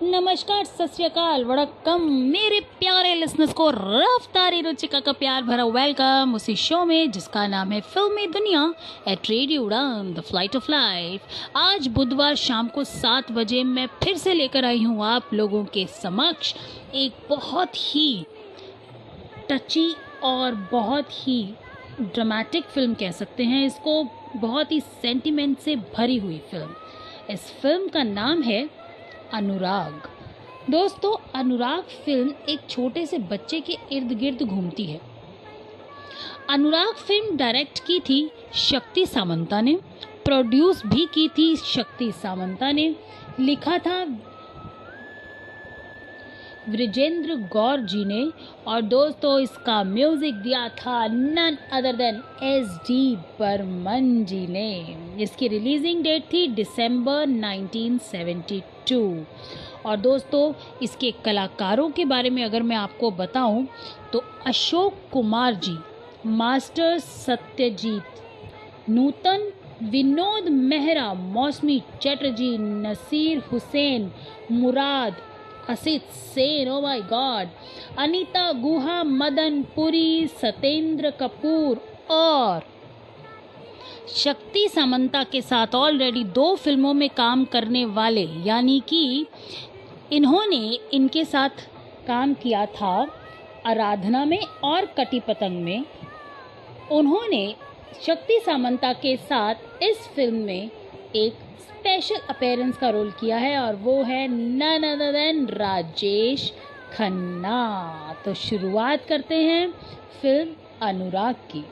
नमस्कार, सत श्री अकाल, वड़क्कम मेरे प्यारे लिसनर्स को रफ्तारी रुचिका का प्यार भरा वेलकम उसी शो में जिसका नाम है फिल्मी दुनिया एट रेडियो उड़ान द फ्लाइट ऑफ लाइफ। आज बुधवार शाम को 7 बजे मैं फिर से लेकर आई हूँ आप लोगों के समक्ष एक बहुत ही टची और बहुत ही ड्रामेटिक फिल्म कह सकते हैं इसको, बहुत ही सेंटिमेंट से भरी हुई फिल्म। इस फिल्म का नाम है अनुराग। दोस्तों, अनुराग फिल्म एक छोटे से बच्चे के इर्द गिर्द घूमती है। अनुराग फिल्म डायरेक्ट की थी शक्ति सामंता ने, प्रोड्यूस भी की थी शक्ति सामंता ने, लिखा था विजेंद्र गौर जी ने और दोस्तों इसका म्यूजिक दिया था none other than S D. Burman ji ने। इसकी रिलीजिंग डेट थी दिसंबर 1972। और दोस्तों इसके कलाकारों के बारे में अगर मैं आपको बताऊं तो Ashok Kumar ji, master Satyajit, Nutan, Vinod Mehra, Moushumi Chatterjee, Naseer Hussain, Murad, Asit Sen, oh my god, Anita Guha, Madan Puri, Satendra Kapoor और शक्ति सामंता के साथ ऑलरेडी 2 फिल्मों में काम करने वाले, यानी कि इन्होंने इनके साथ काम किया था आराधना में और कटी पतंग में। उन्होंने शक्ति सामंता के साथ इस फिल्म में एक स्पेशल अपीयरेंस का रोल किया है और वो है none other than Rajesh Khanna. तो शुरुआत करते हैं फिल्म अनुराग की।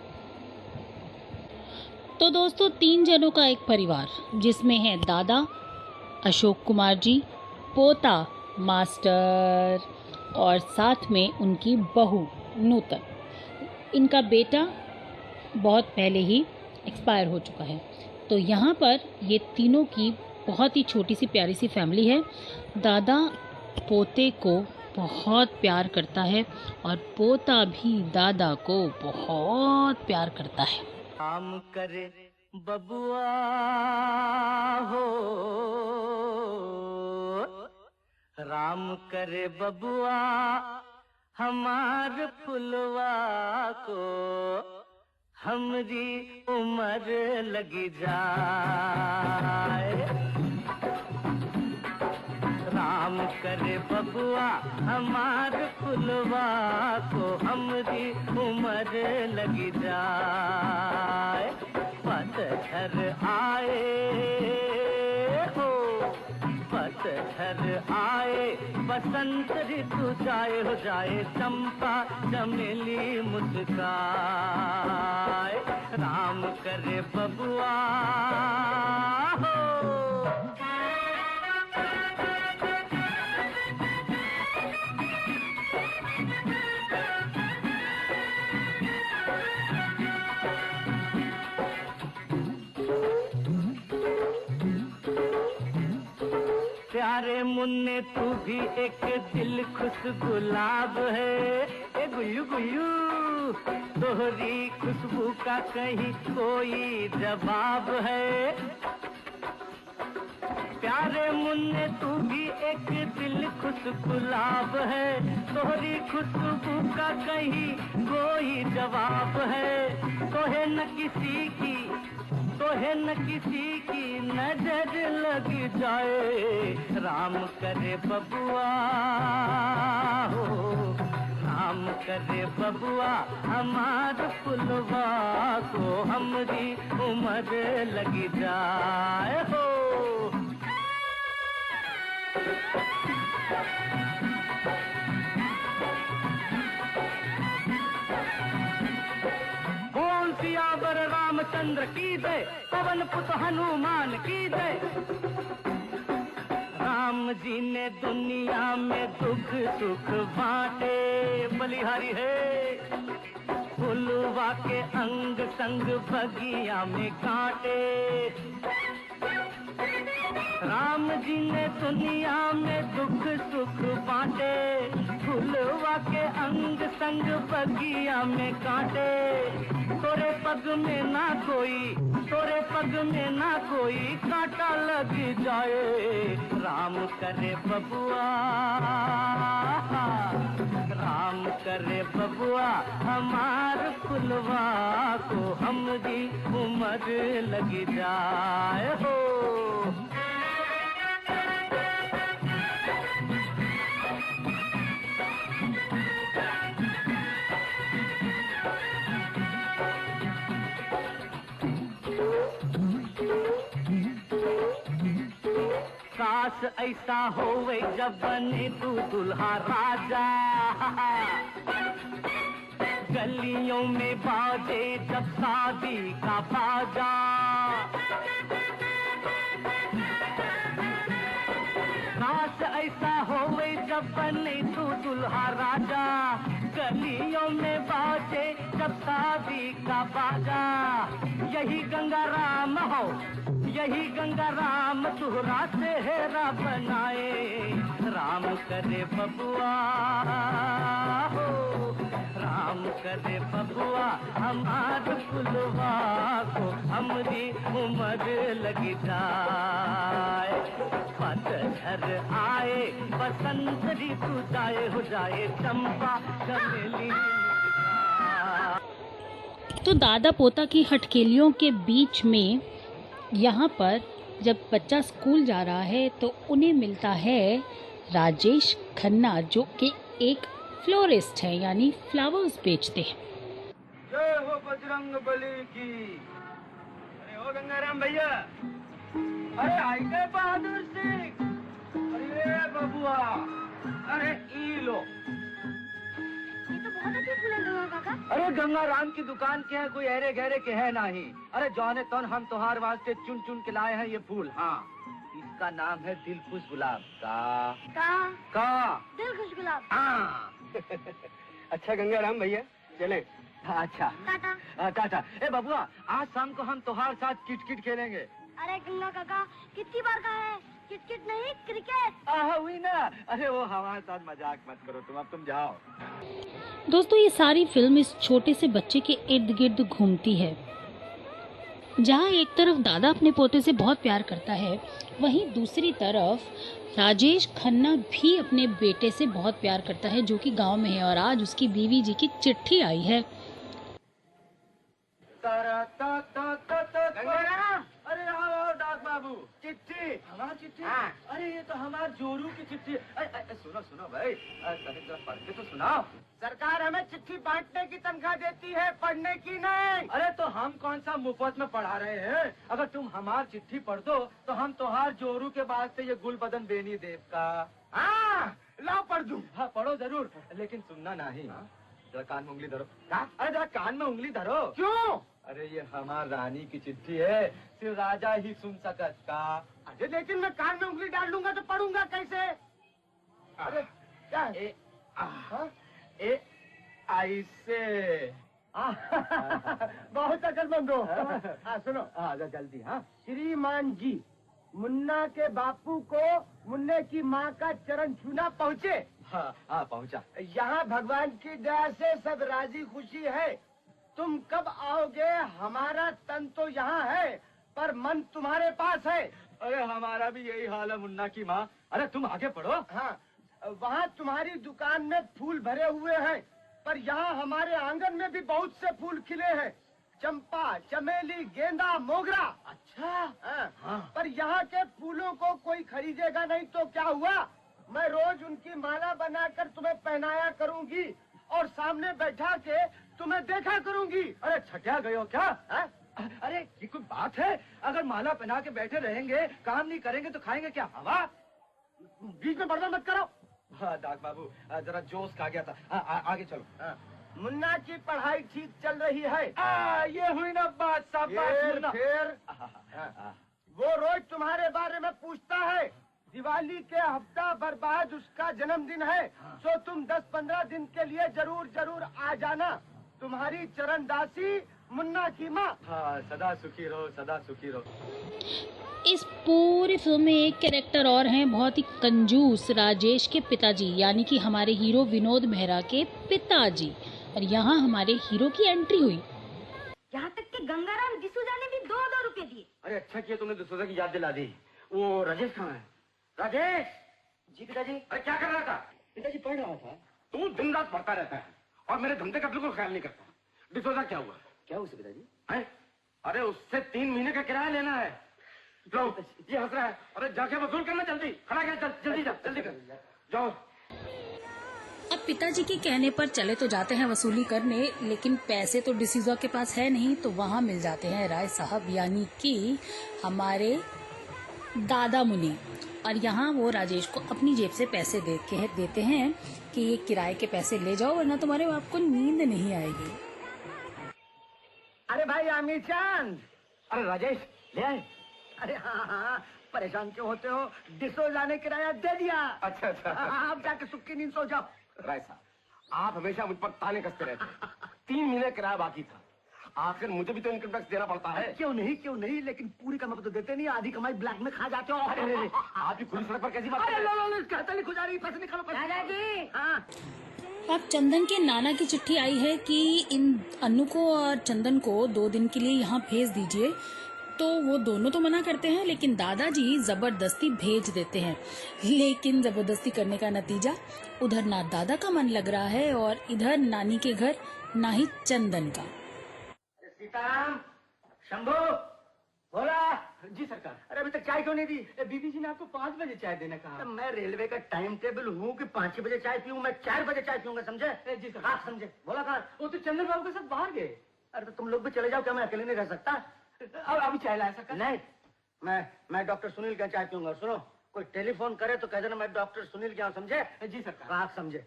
तो दोस्तों 3 जनों का एक परिवार जिसमें है दादा अशोक कुमार जी, पोता मास्टर और साथ में उनकी बहू नूतन। इनका बेटा बहुत पहले ही एक्सपायर हो चुका है। तो यहाँ पर ये तीनों की बहुत ही छोटी सी प्यारी सी फैमिली है। दादा पोते को बहुत प्यार करता है और पोता भी दादा को बहुत प्यार करता है। काम करे बबुआ हो, राम करे बबुआ हमार फुलवा को, हमरी उम्र लगी जाए। राम करे बबुआ हमार फुलवा को, हमरी उम्र लगी जाए। पतझर आए हो, पतझर आए, बसंत ऋतु जाए हो जाए, चंपा चमेली मुस्काए। राम करे बबुआ हो। प्यारे मुन्ने तू भी एक दिल खुश गुलाब है, ए गुल्लू गुल्लू, तोहरी खुशबू का कहीं कोई जवाब है। प्यारे मुन्ने तू भी एक दिल खुश गुलाब है, तोहरी खुशबू का कहीं कोई जवाब है। तोहे न किसी की, तोहे न किसी की नजर लग जाए। राम करे बबुआ हो, राम करे बबुआ हमार फुलवा को, हमरी उम्र लग जाए हो। बोल सियावर रामचंद्र की जय, पवन पुत हनुमान की जय। राम जी ने दुनिया में दुख सुख बांटे, बलिहारी है। फुलवा के अंग संग बगिया में कांटे। राम जी ने दुनिया में दुख सुख बांटे, फुलवा के अंग संग बगिया में कांटे, तोरे पग में ना कोई, तोरे पग में ना कोई कांटा लग जाए। राम करे बबुआ, राम करे बबुआ हमार फुलवा को हमरी उम्र लग जाए हो। सास ऐसा होवे जब बने तू दुल्हा राजा, गलियों में बाजे जब शादी का बाजा। सास ऐसा होवे जब बने तू दुल्हा राजा, गलियों में बाजे जब शादी का बाजा। यही गंगा राम हो, यही गंगा राम तुहरा सेहरा बनाए। राम करे बबुआ हो, राम करे बबुआ हमार फुलवा को हमरी उम्र लग जाए। पतझड़ आए बसंत ऋतु जाए, हो जाए चंपा चमेली। तो दादा पोता की हटकेलियों के बीच में यहाँ पर जब बच्चा स्कूल जा रहा है तो उन्हें मिलता है राजेश खन्ना, जो कि एक फ्लोरिस्ट है, यानी फ्लावर्स बेचते हैं। जय हो बजरंग बली की। अरे हो गंगाराम भैया, अरे आई गए बहादुर सिंह। अरे बबुआ, अरे ई लो। ये तो बहुत अच्छे फूल है गंगा काका। अरे गंगाराम की दुकान के हैं, कोई अरे गहरे के है नहीं। अरे जौने तौन हम तोहार वास्ते चुन चुन के लाए हैं ये फूल। हाँ, इसका नाम है दिलखुश गुलाब का दिलखुश गुलाब। हाँ। अच्छा गंगाराम भैया चले। अच्छा टाटा। टाटा। ए बबुआ, आज शाम को हम तोहार साथ किट खेलेंगे। अरे गंगा काका कितनी बार का है, किट नहीं क्रिकेट। हुई ना। अरे वो हमारे साथ मजाक मत करो तुम, अब तुम जाओ। दोस्तों, ये सारी फिल्म इस छोटे से बच्चे के इर्द गिर्द घूमती है। जहाँ एक तरफ दादा अपने पोते से बहुत प्यार करता है, वहीं दूसरी तरफ राजेश खन्ना भी अपने बेटे से बहुत प्यार करता है, जो कि गांव में है और आज उसकी बीवी जी की चिट्ठी आई है। अरे आओ डाक बाबू, चिट्ठी। हमारी चिट्ठी? अरे ये तो हमारे जोरू की चिट्ठी। सुनो सुनो भाई, पढ़ के तो सुनाओ। सरकार हमें चिट्ठी बांटने की तनख्वाह देती है, पढ़ने की नहीं। अरे तो हम कौन सा मुफ्त में पढ़ा रहे हैं? अगर तुम हमारी चिट्ठी पढ़ दो तो हम तोहार जोरू के वास्ते ये गुल बदन बेनी देव का। हाँ, लाओ पढ़ दूं। हाँ पढ़ो जरूर, लेकिन सुनना नहीं। जरा कान में उंगली धरो। अरे जरा कान में उंगली धरो। क्यों? अरे ये हमार रानी की चिट्ठी है, सिर्फ राजा ही सुन सकत का। अरे लेकिन मैं कान में उंगली डाल लूंगा तो पढ़ूंगा कैसे? अरे क्या? ऐसे। बहुत अकलमंद हो। सुनो जल्दी। हाँ, श्रीमान जी, मुन्ना के बापू को मुन्ने की माँ का चरण छूना पहुँचे। हाँ पहुँचा। यहाँ भगवान की दया से सब राजी खुशी है। तुम कब आओगे? हमारा तन तो यहाँ है पर मन तुम्हारे पास है। अरे हमारा भी यही हाल है मुन्ना की माँ। अरे तुम आगे पढ़ो। हाँ, वहाँ तुम्हारी दुकान में फूल भरे हुए हैं, पर यहाँ हमारे आंगन में भी बहुत से फूल खिले हैं। चंपा, चमेली, गेंदा, मोगरा। अच्छा। हाँ। पर यहाँ के फूलों को कोई खरीदेगा नहीं तो क्या हुआ? मैं रोज उनकी माला बनाकर तुम्हें पहनाया करूँगी और सामने बैठा के तुम्हें देखा करूंगी। अरे छठिया गए हो क्या? अरे ये कोई बात है? अगर माला पहना के बैठे रहेंगे, काम नहीं करेंगे तो खाएंगे क्या? हवा? बीच में बर्दाश्त मत करो। हाँ डाक बाबू, जरा जोश खा गया था। आगे चलो। मुन्ना की पढ़ाई ठीक चल रही है। ये हुई ना बात साहब। फिर वो रोज तुम्हारे बारे में पूछता है। दिवाली के हफ्ता भर बाद उसका जन्मदिन है। तो तुम 10-15 दिन के लिए जरूर आ जाना। तुम्हारी चरणदासी मुन्ना की माँ। हाँ, सदा सुखी रहो, सदा सुखी रहो। इस पूरी फिल्म में एक कैरेक्टर और हैं, बहुत ही कंजूस, राजेश के पिताजी, यानी कि हमारे हीरो विनोद मेहरा के पिताजी। और यहाँ हमारे हीरो की एंट्री हुई। यहाँ तक कि गंगाराम डिसूजा ने भी 2-2 रुपए दिए। अरे अच्छा किया तुमने डिसूजा की याद दिला दी। वो राजेश कहाँ है? राजेश जी। पिताजी। अरे क्या कर रहा था? पिताजी पढ़ रहा था। तू दिन रात पढ़ता रहता है और मेरे धंधे का बिल्कुल ख्याल नहीं करता। डिसूजा क्या हुआ? क्या हुआ पिताजी? अरे उससे 3 महीने का किराया लेना है। लो ये हंस रहा है। अरे जाके वसूल करना जल्दी। खड़ा कर, जल्दी जा, जल्दी कर जाओ। अब पिताजी के कहने पर चले तो जाते हैं वसूली करने, लेकिन पैसे तो डिसूजा के पास है नहीं, तो वहाँ मिल जाते हैं राय साहब, यानी कि हमारे दादा मुनि। और यहाँ वो राजेश को अपनी जेब से पैसे देते हैं कि ये किराए के पैसे ले जाओ, वरना तुम्हारे बाप को नींद नहीं आएगी। अरे भाई आमिर चांद। अरे राजेश ले आए। अरे हाँ हाँ, परेशान क्यों होते हो? डिसूजा ने किराया दे दिया। अच्छा अच्छा। आप जाके सुख की नींद सो जाओ। राय साहब, आप हमेशा मुझ पर ताने कसते रहते हैं। 3 महीने किराया बाकी था, आखिर मुझे भी तो इनकम टैक्स देना पड़ता है। क्यों नहीं, लेकिन पूरी कमाई तो देते नहीं, आधी कमाई ब्लैक में खा जाते हो। अरे आप भी खुली सड़क पर कैसी बात कर रहे हो? इसका हत्या लिखो जा रही, पैसे निकालो दादाजी। हाँ। अब चंदन के नाना की चिट्ठी आई है कि इन अन्नू को और चंदन को 2 दिन के लिए यहाँ भेज दीजिए। तो वो दोनों तो मना करते हैं, लेकिन दादाजी जबरदस्ती भेज देते हैं। लेकिन जबरदस्ती करने का नतीजा, उधर ना दादा का मन लग रहा है और इधर नानी के घर ना ही चंदन का। सीताराम, शंभू, बोला। जी सरकार। अरे अभी तक चाय क्यों नहीं दी? बीबी जी ने आपको 5 बजे चाय देने कहा। मैं रेलवे का टाइम टेबल हूँ कि 5 बजे चाय पीऊँ? मैं 4 बजे चाय पीऊंगा, समझे? जी सर। आप समझे? बोला कहा? वो तो चंदन बाबू के साथ बाहर गए। अरे तो तुम लोग भी चले जाओ, क्या मैं अकेले नहीं रह सकता? अब अभी चाय लाया सकता? नहीं, मैं डॉक्टर सुनील के चाय पीऊंगा। सुनो, कोई टेलीफोन करे तो कह देना मैं डॉक्टर सुनील के यहाँ, समझे? जी सरकार। आप समझे?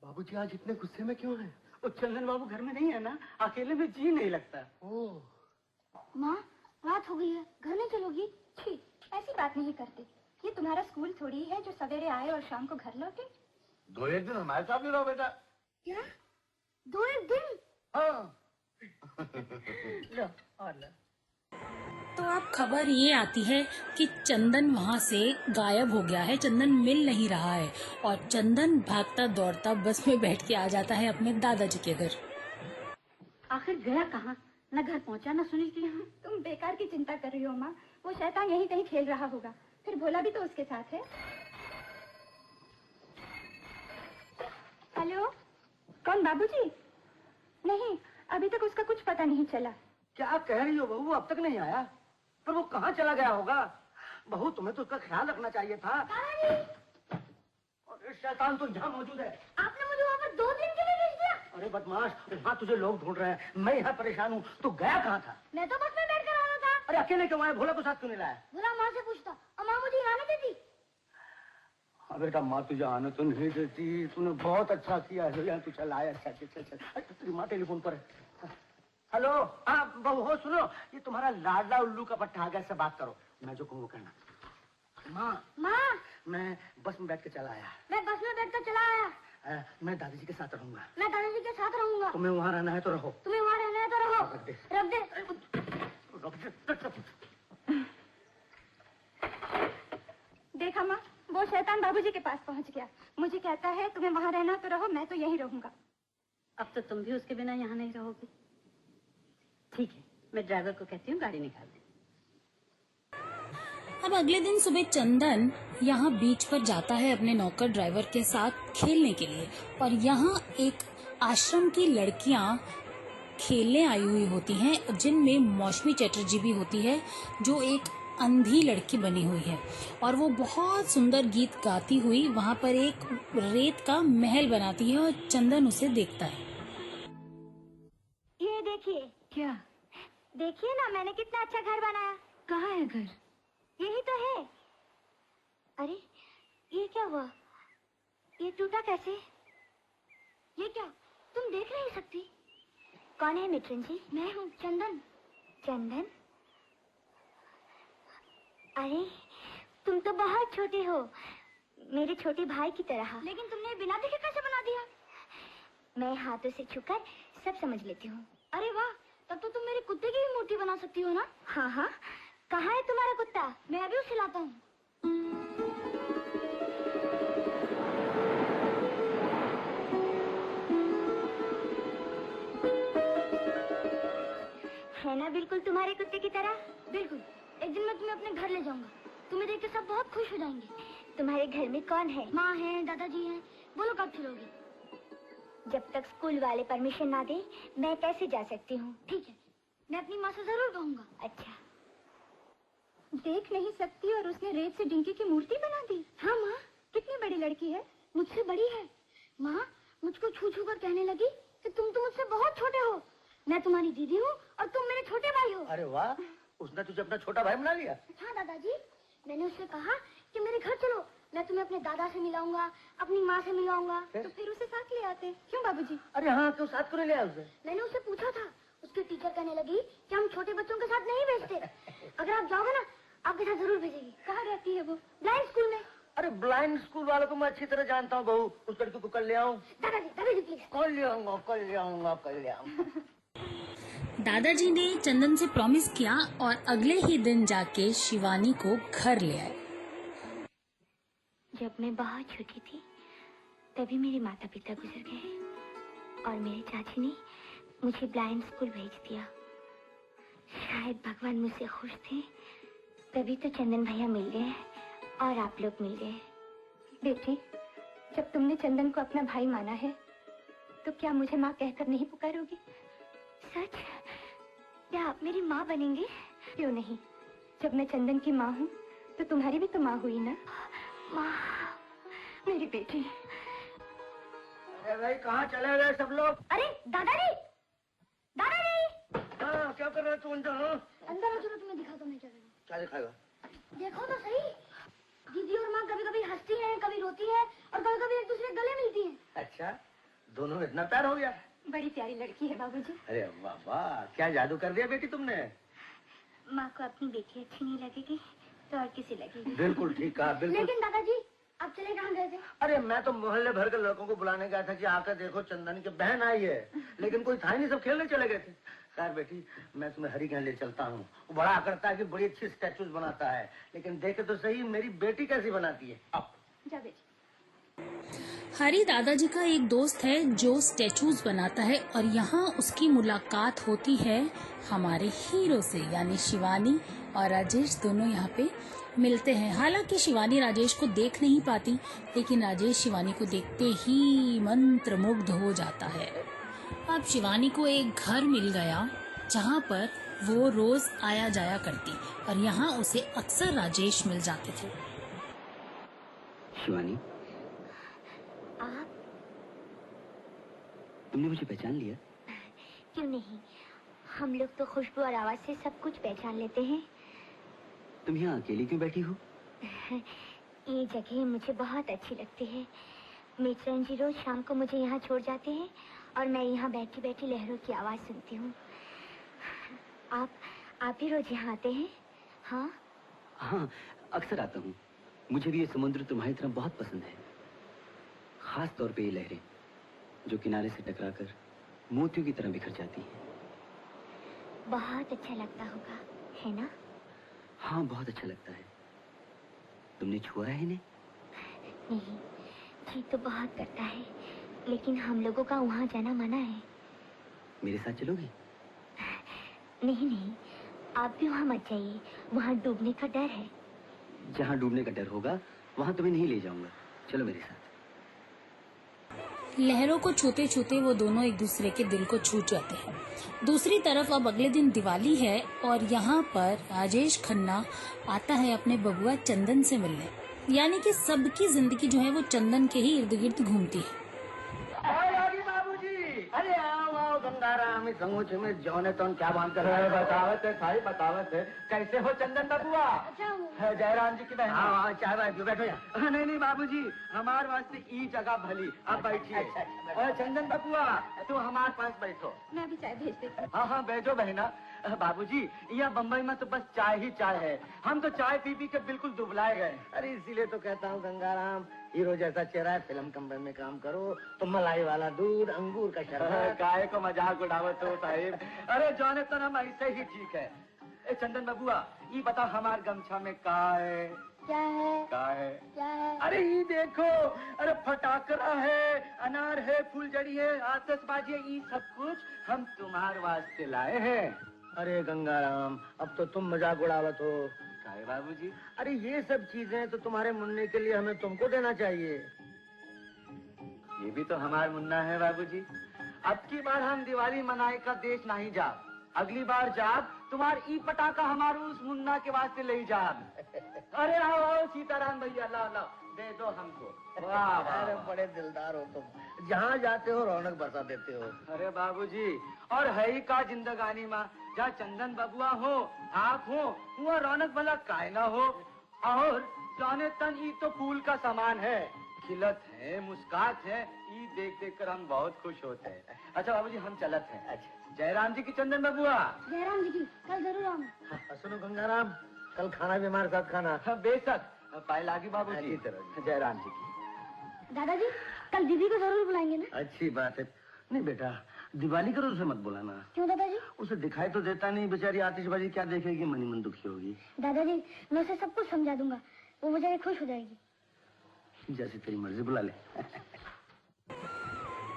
बाबूजी आज इतने गुस्से में क्यों हैं? वो चंदन बाबू घर में नहीं है ना, अकेले में जी नहीं लगता। ओह। माँ, रात हो गई है, घर नहीं चलोगी? छी, ऐसी बात नहीं करते। ये तुम्हारा स्कूल थोड़ी है जो सवेरे आए और शाम को घर लौटे। 2-1 दिन हमारे साथ भी रहो बेटा। क्या? 2-1 दिन? हाँ। लो और लो। तो अब खबर ये आती है कि चंदन वहाँ से गायब हो गया है, चंदन मिल नहीं रहा है और चंदन भागता दौड़ता बस में बैठ के आ जाता है अपने दादाजी के घर। आखिर गया कहाँ? न घर पहुँचा न सुनील के यहाँ। तुम बेकार की चिंता कर रही हो माँ, वो शैतान यहीं कहीं खेल रहा होगा, फिर भोला भी तो उसके साथ है। हेलो, कौन? बाबूजी? नहीं, अभी तक उसका कुछ पता नहीं चला। क्या कह रही हो बहू? अब तक नहीं आया? पर वो कहाँ चला गया होगा? बहू तुम्हें तो उसका ख्याल रखना चाहिए था। और शैतान तो यहाँ मौजूद है। आपने मुझे वहाँ पर 2 दिन के लिए भेज दिया? अरे बदमाश, वहाँ तुझे लोग ढूंढ रहे हैं, मैं यहाँ परेशान हूँ। तू गया कहाँ था? मैं तो बस में बैठ कर आ रहा था। अरे अकेले क्यों आया? भोला को साथ क्यों नहीं लाया? भोला माँ से पूछता, और माँ मुझे आने देती। हाँ बेटा, माँ तुझे आने तो नहीं देती। तूने बहुत अच्छा किया है, यहाँ तू चल आया। अच्छा चल चल। तेरी माँ टेलीफोन पर है। हेलो, हाँ बहू हो, सुनो, ये तुम्हारा लाडला उल्लू का पट्टा आ गया, से बात करो, मैं जो कहूँ वो करना। माँ, मैं बस में बैठ के चला आया। मैं बस में बैठ कर चला आया। मैं दादाजी के साथ रहूंगा। मैं दादाजी के साथ रहूंगा। तुम्हें वहाँ रहना है तो रहो। तुम्हें वहाँ रहना है तो रहो। रख दे। रख दे। देखा माँ, वो शैतान बाबूजी के पास पहुँच गया। मुझे कहता है तुम्हें वहाँ रहना तो रहो, मैं तो यहीं रहूंगा। अब तो तुम भी उसके बिना यहाँ नहीं रहोगी। ठीक है, मैं ड्राइवर को कहती हूँ गाड़ी निकाल दे। अब अगले दिन सुबह चंदन यहाँ बीच पर जाता है अपने नौकर ड्राइवर के साथ खेलने के लिए, और यहाँ एक आश्रम की लड़कियाँ खेलने आई हुई होती हैं, जिनमें मौसमी चटर्जी भी होती है, जो एक अंधी लड़की बनी हुई है, और वो बहुत सुंदर गीत गाती हुई वहाँ पर एक रेत का महल बनाती है और चंदन उसे देखता है। ये देखिए। क्या? देखिए ना, मैंने कितना अच्छा घर बनाया। कहाँ है घर? यही तो है। अरे ये क्या हुआ? ये टूटा कैसे? ये क्या, तुम देख नहीं सकती? कौन है मित्रन जी? मैं हूँ, चंदन। चंदन? अरे तुम तो बहुत छोटे हो, मेरे छोटे भाई की तरह। लेकिन तुमने बिना देखे कैसे बना दिया? मैं हाथों से छूकर सब समझ लेती हूँ। अरे वाह, तब तो तुम मेरे कुत्ते की भी मूर्ति बना सकती हो ना? हाँ हाँ, कहाँ है तुम्हारा कुत्ता? मैं अभी उसे लाता हूँ। है ना बिल्कुल तुम्हारे कुत्ते की तरह? बिल्कुल। एक दिन मैं तुम्हें अपने घर ले जाऊंगा। तुम्हें देख के सब बहुत खुश हो जाएंगे। तुम्हारे घर में कौन है? माँ है, दादाजी हैं। बोलो कब चलोगी? जब तक स्कूल वाले परमिशन ना दे, मैं कैसे जा सकती हूँ? ठीक है, मैं अपनी माँ से जरूर कहूँगा। अच्छा। देख नहीं सकती और उसने रेत से डिंकी की मूर्ति बना दी। हाँ माँ, कितनी बड़ी लड़की है? मुझसे बड़ी है। माँ मुझको छू छू कर कहने लगी कि तुम तो मुझसे बहुत छोटे हो। मैं तुम्हारी दीदी हूँ और तुम मेरे छोटे भाई हो। अरे वाह, उसने तुझे अपना छोटा भाई बना लिया? हाँ दादाजी, मैंने उससे कहा कि मेरे घर चलो, मैं तुम्हें अपने दादा से मिलाऊंगा, अपनी माँ से मिलाऊंगा। तो फिर उसे साथ ले आते। क्यों बाबूजी? अरे हाँ, क्यों साथ क्यों ले आया उसे? मैंने उसे पूछा था, उसके टीचर कहने लगी कि हम छोटे बच्चों के साथ नहीं भेजते। अगर आप जाओगे ना, आपके साथ जरूर भेजेगी। कहाँ रहती है वो? ब्लाइंड स्कूल में। अरे ब्लाइंड स्कूल वालों को मैं अच्छी तरह जानता हूँ बहू। उस लड़की को कल ले आऊँ? दादाजी प्लीज। कल ले आऊंगा, कल ले आऊंगा, कल ले आऊंगा। दादाजी ने चंदन से प्रॉमिस किया और अगले ही दिन जाके शिवानी को घर ले आए। जब मैं बहुत छोटी थी तभी मेरे माता पिता गुजर गए और मेरे चाची ने मुझे ब्लाइंड स्कूल भेज दिया। शायद भगवान मुझसे खुश थे, तभी तो चंदन भैया मिल गए और आप लोग मिल गए। बेटी, जब तुमने चंदन को अपना भाई माना है तो क्या मुझे माँ कहकर नहीं पुकारोगी? सच? क्या आप मेरी माँ बनेंगे? क्यों नहीं, जब मैं चंदन की माँ हूँ तो तुम्हारी भी तो माँ हुई ना। माँ, मेरी बेटी। अरे भाई, कहाँ चले गए सब लोग? अरे दादाजी, दादाजी! हाँ, क्या कर रहे तू अंदर? अंदर आ, चलो तुम्हें दिखाता हूँ मैं क्या कर रही हूँ। क्या दिखाएगा? देखो तो सही, दीदी और माँ कभी कभी हंसती हैं, कभी रोती हैं और कभी कभी एक दूसरे गले मिलती हैं। अच्छा, दोनों में इतना प्यार हो गया? बड़ी प्यारी लड़की है बाबूजी। अरे वाह वाह, क्या जादू कर दिया बेटी तुमने। माँ को अपनी बेटी अच्छी नहीं लगेगी तो और किसी लगेगी। बिल्कुल ठीक कहा, बिल्कुल। लेकिन दादाजी, आप चले कहाँ गए थे? अरे मैं तो मोहल्ले भर के लड़कों को बुलाने गया था कि आकर देखो चंदन की बहन आई है, लेकिन कोई था ही नहीं, सब खेलने चले गए थे। खैर बेटी, मैं तुम्हें हरी गहन ले चलता हूँ। वो बड़ा करता है कि बड़ी अच्छी स्टैचूज बनाता है, लेकिन देखे तो सही मेरी बेटी कैसी बनाती है। अब जा बेटी। हरी दादाजी का एक दोस्त है जो स्टैचूज बनाता है और यहाँ उसकी मुलाकात होती है हमारे हीरो से, यानी शिवानी और राजेश दोनों यहाँ पे मिलते हैं। हालांकि शिवानी राजेश को देख नहीं पाती, लेकिन राजेश शिवानी को देखते ही मंत्रमुग्ध हो जाता है। अब शिवानी को एक घर मिल गया जहाँ पर वो रोज आया जाया करती और यहाँ उसे अक्सर राजेश मिल जाते थे। शिवानी, आप? तुमने मुझे पहचान लिया? क्यों नहीं, हम लोग तो खुशबू और आवाज से सब कुछ पहचान लेते हैं। तुम यहाँ अकेली क्यों बैठी हो? ये जगह मुझे बहुत अच्छी लगती है। मित्रन जी रोज शाम को मुझे यहाँ छोड़ जाते हैं और मैं यहाँ बैठी बैठी लहरों की आवाज सुनती हूँ। आप भी रोज यहाँ आते हैं? हाँ हाँ, अक्सर आता हूँ। मुझे भी ये समुद्र तुम्हारी तरह बहुत पसंद है, खास तौर पे ये लहरें जो किनारे से टकराकर मोतियों की तरह बिखर जाती हैं। बहुत अच्छा लगता होगा, है ना? हाँ, बहुत अच्छा लगता है। तुमने छुआ है इन्हें? नहीं, जी तो बहुत करता है, लेकिन हम लोगों का वहाँ जाना मना है। मेरे साथ चलोगी? नहीं नहीं, आप भी वहाँ मत जाइए, वहाँ डूबने का डर है। जहाँ डूबने का डर होगा वहाँ तुम्हें नहीं ले जाऊंगा, चलो मेरे साथ। लहरों को छूते छूते वो दोनों एक दूसरे के दिल को छू जाते हैं। दूसरी तरफ अब अगले दिन दिवाली है और यहाँ पर राजेश खन्ना आता है अपने बबुआ चंदन से मिलने, यानी कि सबकी जिंदगी जो है वो चंदन के ही इर्द गिर्द घूमती है। अरे आओ आओ गंगाराम, समूच में जौने तो क्या बांध कर रहे? बतावत है भाई, बतावत है। कैसे हो चंदन बबुआ? अच्छा जयराम जी की बहन। हाँ, चाय बाय बैठो यहाँ। नहीं नहीं बाबूजी, हमार वास्ते ई जगह भली, आप बैठिए। चंदन बबुआ, तुम हमारे पास बैठो। मैं अभी चाय भेज देती हूँ। हाँ हाँ बैठो बहना। बाबूजी, यहाँ बम्बई में तो बस चाय ही चाय है, हम तो चाय पी पी के बिल्कुल दुबलाए गए। अरे इसीलिए तो कहता हूँ गंगाराम, हीरो जैसा चेहरा है, फिल्म कंपनी में काम करो तो मलाई वाला दूध, अंगूर का शरबत। काय को मजाक उड़ावत हो साहिब। अरे जाने तो हम ऐसे ही ठीक है। ए चंदन बबुआ, ये बता हमार गमछा में का है? क्या है? का है? क्या है? अरे ये देखो, अरे फटाकरा है, अनार है, फुलझड़ी है, आतिशबाजी है, ये सब कुछ हम तुम्हारे वास्ते लाए हैं। अरे गंगाराम, अब तो तुम मजाक उड़ावत हो। काय बाबूजी? अरे ये सब चीजें तो तुम्हारे मुन्ने के लिए हमें तुमको देना चाहिए। ये भी तो हमार मुन्ना है बाबूजी। अब की बार हम दिवाली मनाए का देश नहीं जा, अगली बार जाब तुम्हार ई पटाखा हमारे उस मुन्ना के वास्ते ले जाब। अरे आओ आओ सीताराम भैया, लाओ लाओ, दे दो हमको। वाह वाह, अरे बड़े दिलदार हो तुम, जहाँ जाते हो रौनक बरसा देते हो। अरे बाबूजी, और है ही का जिंदगानी माँ, जहाँ चंदन बबुआ हो, आप हो, वहाँ रौनक भला काय ना हो। और जाने तन ई तो फूल का सामान है, खिलत है, मुस्कात है, ई देख देख कर हम बहुत खुश होते हैं। अच्छा बाबूजी, हम चलत हैं। अच्छा, जयराम जी की चंदन बबुआ। जयराम जी की कल जरूर आऊंगा। हाँ, सुनो गंगाराम, कल खाना भी हमारे साथ खाना। हाँ, बेशक, पाए लागी बाबूजी। जयराम जी की। दादाजी कल दीदी को जरूर बुलाएंगे ना? अच्छी बात है। नहीं बेटा, दिवाली करो उसे मत बुलाना। क्यों दादाजी? उसे दिखाई तो देता नहीं, बेचारी आतिशबाजी क्या देखेगी, मनी मन दुखी होगी। दादाजी मैं उसे सब कुछ समझा दूंगा, वो मुझे खुश हो जाएगी। जैसे तेरी मर्जी, बुला ले।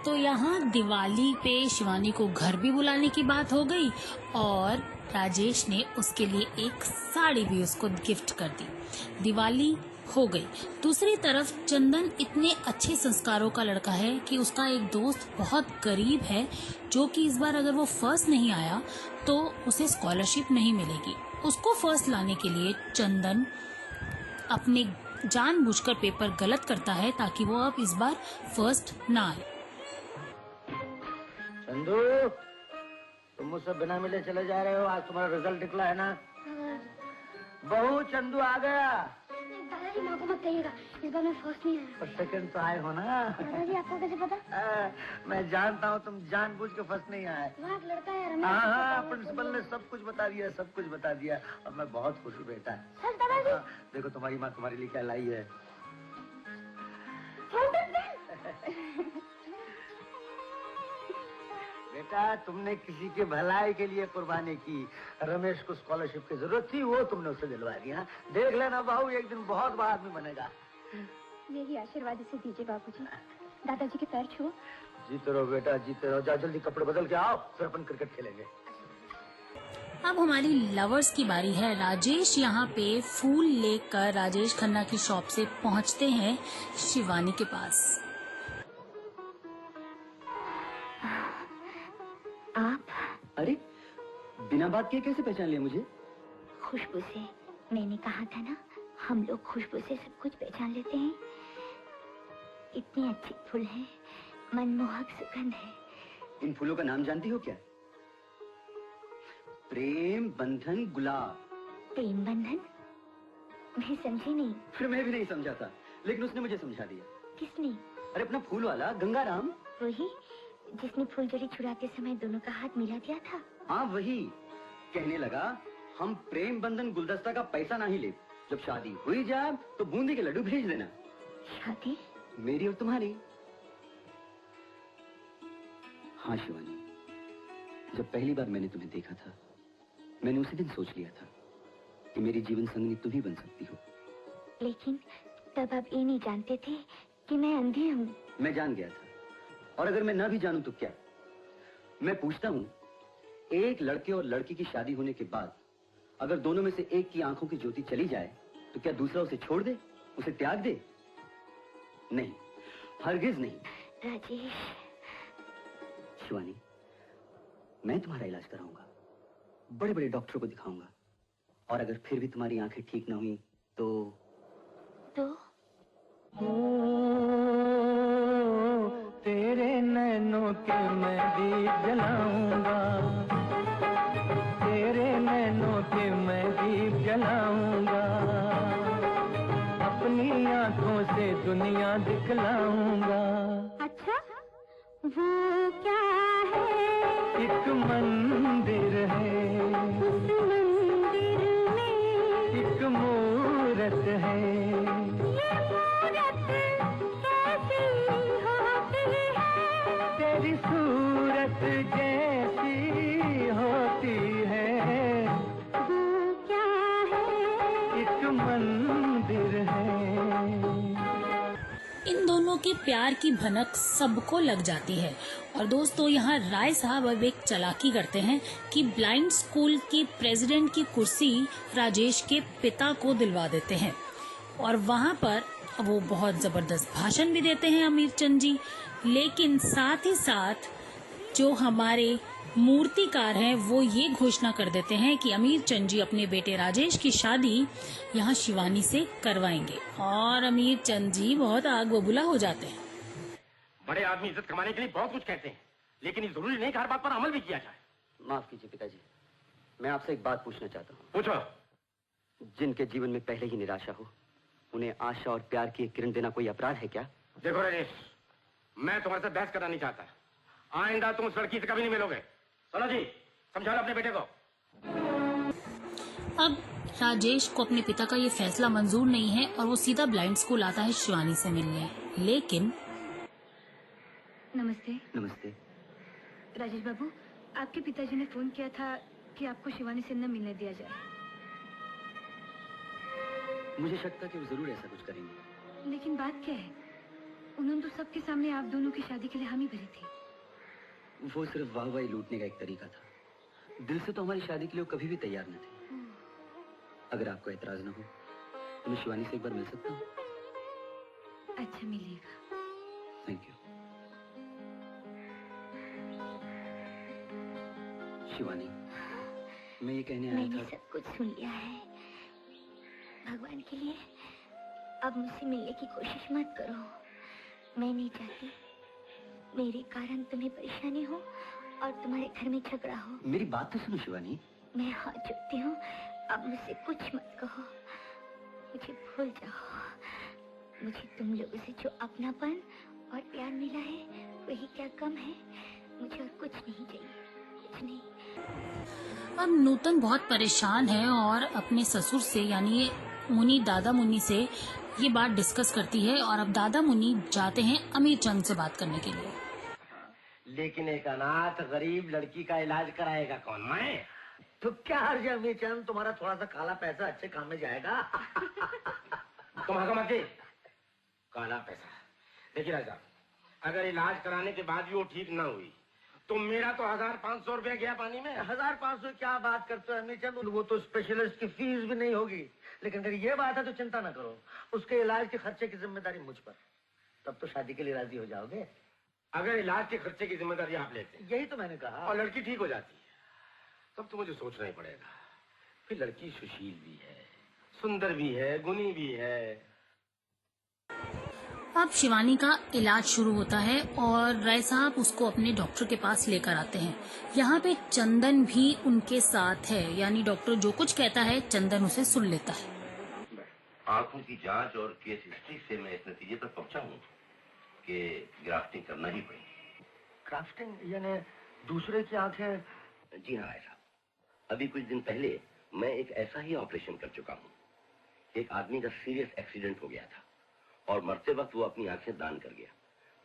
तो यहाँ दिवाली पे शिवानी को घर भी बुलाने की बात हो गई और राजेश ने उसके लिए एक साड़ी भी उसको गिफ्ट कर दी। दिवाली हो गई। दूसरी तरफ चंदन इतने अच्छे संस्कारों का लड़का है कि उसका एक दोस्त बहुत गरीब है, जो कि इस बार अगर वो फर्स्ट नहीं आया तो उसे स्कॉलरशिप नहीं मिलेगी। उसको फर्स्ट लाने के लिए चंदन अपने जानबूझकर पेपर गलत करता है ताकि वो अब इस बार फर्स्ट ना आए। चंदू, तुम मुझसे बिना मिले चले जा रहे हो, आज तुम्हारा रिजल्ट निकला है ना? बहू चंदू आ गया। दादाजी माँ को मत कहिएगा, इस बार मैं फर्स्ट नहीं आया। पर सेकंड तो आए हो ना? दादाजी आपको कैसे पता? मैं जानता हूँ तुम जानबूझ के फर्स्ट नहीं आए। वहाँ एक लड़का है रमेश। हाँ हाँ, प्रिंसिपल ने सब कुछ बता दिया, सब कुछ बता दिया, और मैं बहुत खुश हूँ बेटा। सच दादाजी? हाँ, देखो तुम्हारी माँ तुम्हारे लिए क्या लाई है। बेटा, तुमने किसी के भलाई के लिए कुर्बानी की। रमेश को स्कॉलरशिप की जरूरत थी, वो तुमने उसे दिलवा दिया। देख लेना बहू, एक दिन बहुत बड़ा आदमी बनेगा। मेरी आशीर्वाद इसे दीजिए बाबूजी। दादाजी के पैर छुओ। जीते रहो बेटा, जीते रहो। जा जल्दी कपड़े बदल के आओ, फिर अपन क्रिकेट खेलेंगे। अब हमारी लवर्स की बारी है। राजेश यहाँ पे फूल लेकर राजेश खन्ना की शॉप से पहुँचते हैं शिवानी के पास। आप? अरे बिना बात किए कैसे पहचान लिया मुझे? खुशबू से। मैंने कहा था ना, हम लोग खुशबू से सब कुछ पहचान लेते हैं। इतनी अच्छी फूल है, मनमोहक सुगंध है। इन फूलों का नाम जानती हो क्या? प्रेम बंधन गुलाब। प्रेम बंधन? मैं समझी नहीं। फिर मैं भी नहीं समझा था, लेकिन उसने मुझे समझा दिया। किसने? अरे अपना फूल वाला गंगाराम। वही जिसने फुलझड़ी छुड़ाते समय दोनों का हाथ मिला दिया था। हाँ वही। कहने लगा हम प्रेम बंधन गुलदस्ता का पैसा नहीं ले, जब शादी हुई जाए तो बूंदी के लड्डू भेज देना। शादी? मेरी और तुम्हारी। हाँ शिवानी, जब पहली बार मैंने तुम्हें देखा था, मैंने उसी दिन सोच लिया था कि मेरी जीवन संगनी तुम ही बन सकती हो। लेकिन तब आप ये नहीं जानते थे कि मैं अंधी हूँ। मैं जान गया था, और अगर मैं ना भी जानूं तो क्या। मैं पूछता हूँ, एक लड़के और लड़की की शादी होने के बाद अगर दोनों में से एक की आंखों की ज्योति चली जाए तो क्या दूसरा उसे छोड़ दे, उसे त्याग दे? नहीं, हरगिज नहीं। राजेश। शिवानी, मैं तुम्हारा इलाज कराऊंगा, बड़े बड़े डॉक्टरों को दिखाऊंगा, और अगर फिर भी तुम्हारी आंखें ठीक ना हुई तो तेरे नैनों के मैं दीप जलाऊंगा, तेरे नैनों के मैं दीप जलाऊंगा, अपनी आंखों से दुनिया दिखलाऊंगा। अच्छा, वो क्या है? एक मंदिर है, उस मंदिर में एक मूरत है, ये मूरत क्योंकि प्यार की भनक सबको लग जाती है। और दोस्तों यहाँ राय साहब अब एक चालाकी करते हैं कि ब्लाइंड स्कूल की प्रेसिडेंट की कुर्सी राजेश के पिता को दिलवा देते हैं और वहाँ पर वो बहुत जबरदस्त भाषण भी देते हैं आमिर चंद जी। लेकिन साथ ही साथ जो हमारे मूर्तिकार हैं वो ये घोषणा कर देते हैं कि आमिर चंद जी अपने बेटे राजेश की शादी यहाँ शिवानी से करवाएंगे और आमिर चंद जी बहुत आग बबूला हो जाते हैं। बड़े आदमी इज्जत कमाने के लिए बहुत कुछ कहते हैं, लेकिन ये जरूरी नहीं कि हर बात पर अमल भी किया जाए। माफ कीजिए पिताजी, मैं आपसे एक बात पूछना चाहता हूँ। पूछो। जिनके जीवन में पहले ही निराशा हो, उन्हें आशा और प्यार की एक किरण देना कोई अपराध है क्या? देखो राजेश, मैं तुम्हारे साथ बहस करना नहीं चाहता। आइंदा तुम उस लड़की से कभी नहीं मिलोगे। चलो जी, समझा लो अपने बेटे को। अब राजेश को अपने पिता का ये फैसला मंजूर नहीं है और वो सीधा ब्लाइंड स्कूल आता है शिवानी से मिलने। लेकिन नमस्ते। नमस्ते। राजेश बाबू, आपके पिताजी ने फोन किया था कि आपको शिवानी से न मिलने दिया जाए। मुझे शक था कि वो जरूर ऐसा कुछ करेंगे। लेकिन बात क्या है, उन्होंने तो सबके सामने आप दोनों की शादी के लिए हामी भरी थी। वो सिर्फ वाहवाही लूटने का एक तरीका था। दिल से तो हमारी शादी के लिए वो कभी भी तैयार न थे। अगर आपको एतराज न हो तो मैं शिवानी से एक बार मिल सकता हूँ? अच्छा, मिलिएगा। Thank you. शिवानी, मैं ये कहने आया मैंने था। सब कुछ सुन लिया है। भगवान के लिए अब मुझसे मिलने की कोशिश मत करो। मैं नहीं चाहती मेरे कारण तुम्हें परेशानी हो और तुम्हारे घर में झगड़ा हो। मेरी बात तो सुनो शिवानी। मैं हाथ जोड़ती हूँ, अब मुझसे कुछ मत कहो। मुझे भूल जाओ। मुझे तुम लोगों से जो अपनापन और प्यार मिला है वही क्या कम है। मुझे और कुछ नहीं चाहिए, कुछ नहीं। अब नूतन बहुत परेशान है और अपने ससुर से यानी मुनि दादा मुनि से ये बात डिस्कस करती है और अब दादा मुनि जाते हैं आमिर चंद से बात करने के लिए। लेकिन एक अनाथ गरीब लड़की का इलाज कराएगा कौन? मैं? तो क्या हर्ज है अमीर चंद, तुम्हारा थोड़ा सा काला पैसा अच्छे काम में जाएगा। कमा के काला पैसा। देखिए राजा, अगर इलाज कराने के बाद भी वो ठीक ना हुई तो मेरा तो 1500 रुपया गया पानी में। 1500 क्या बात करते हो अमीर चंद, वो तो स्पेशलिस्ट की फीस भी नहीं होगी। लेकिन अगर ये बात है तो चिंता ना करो, उसके इलाज के खर्चे की जिम्मेदारी मुझ पर। तब तो शादी के लिए राजी हो जाओगे। अगर इलाज के खर्चे की जिम्मेदारी आप लेते हैं, यही तो मैंने कहा, और लड़की ठीक हो जाती है, तब तो मुझे सोचना ही पड़ेगा। फिर लड़की सुशील भी है, सुंदर भी है, गुणी भी है। अब शिवानी का इलाज शुरू होता है और राय साहब उसको अपने डॉक्टर के पास लेकर आते हैं। यहाँ पे चंदन भी उनके साथ है, यानी डॉक्टर जो कुछ कहता है चंदन उसे सुन लेता है। आंखों की जांच और केस हिस्ट्री से मैं इस नतीजे पर पहुंचा हूँ कि ग्राफ्टिंग करना ही पड़ेगी। ग्राफ्टिंग यानी दूसरे की आंखें? जी हाँ राय साहब, अभी कुछ दिन पहले मैं एक ऐसा ही ऑपरेशन कर चुका हूँ। एक आदमी का सीरियस एक्सीडेंट हो गया था और मरते वक्त वो अपनी आंखें दान कर गया।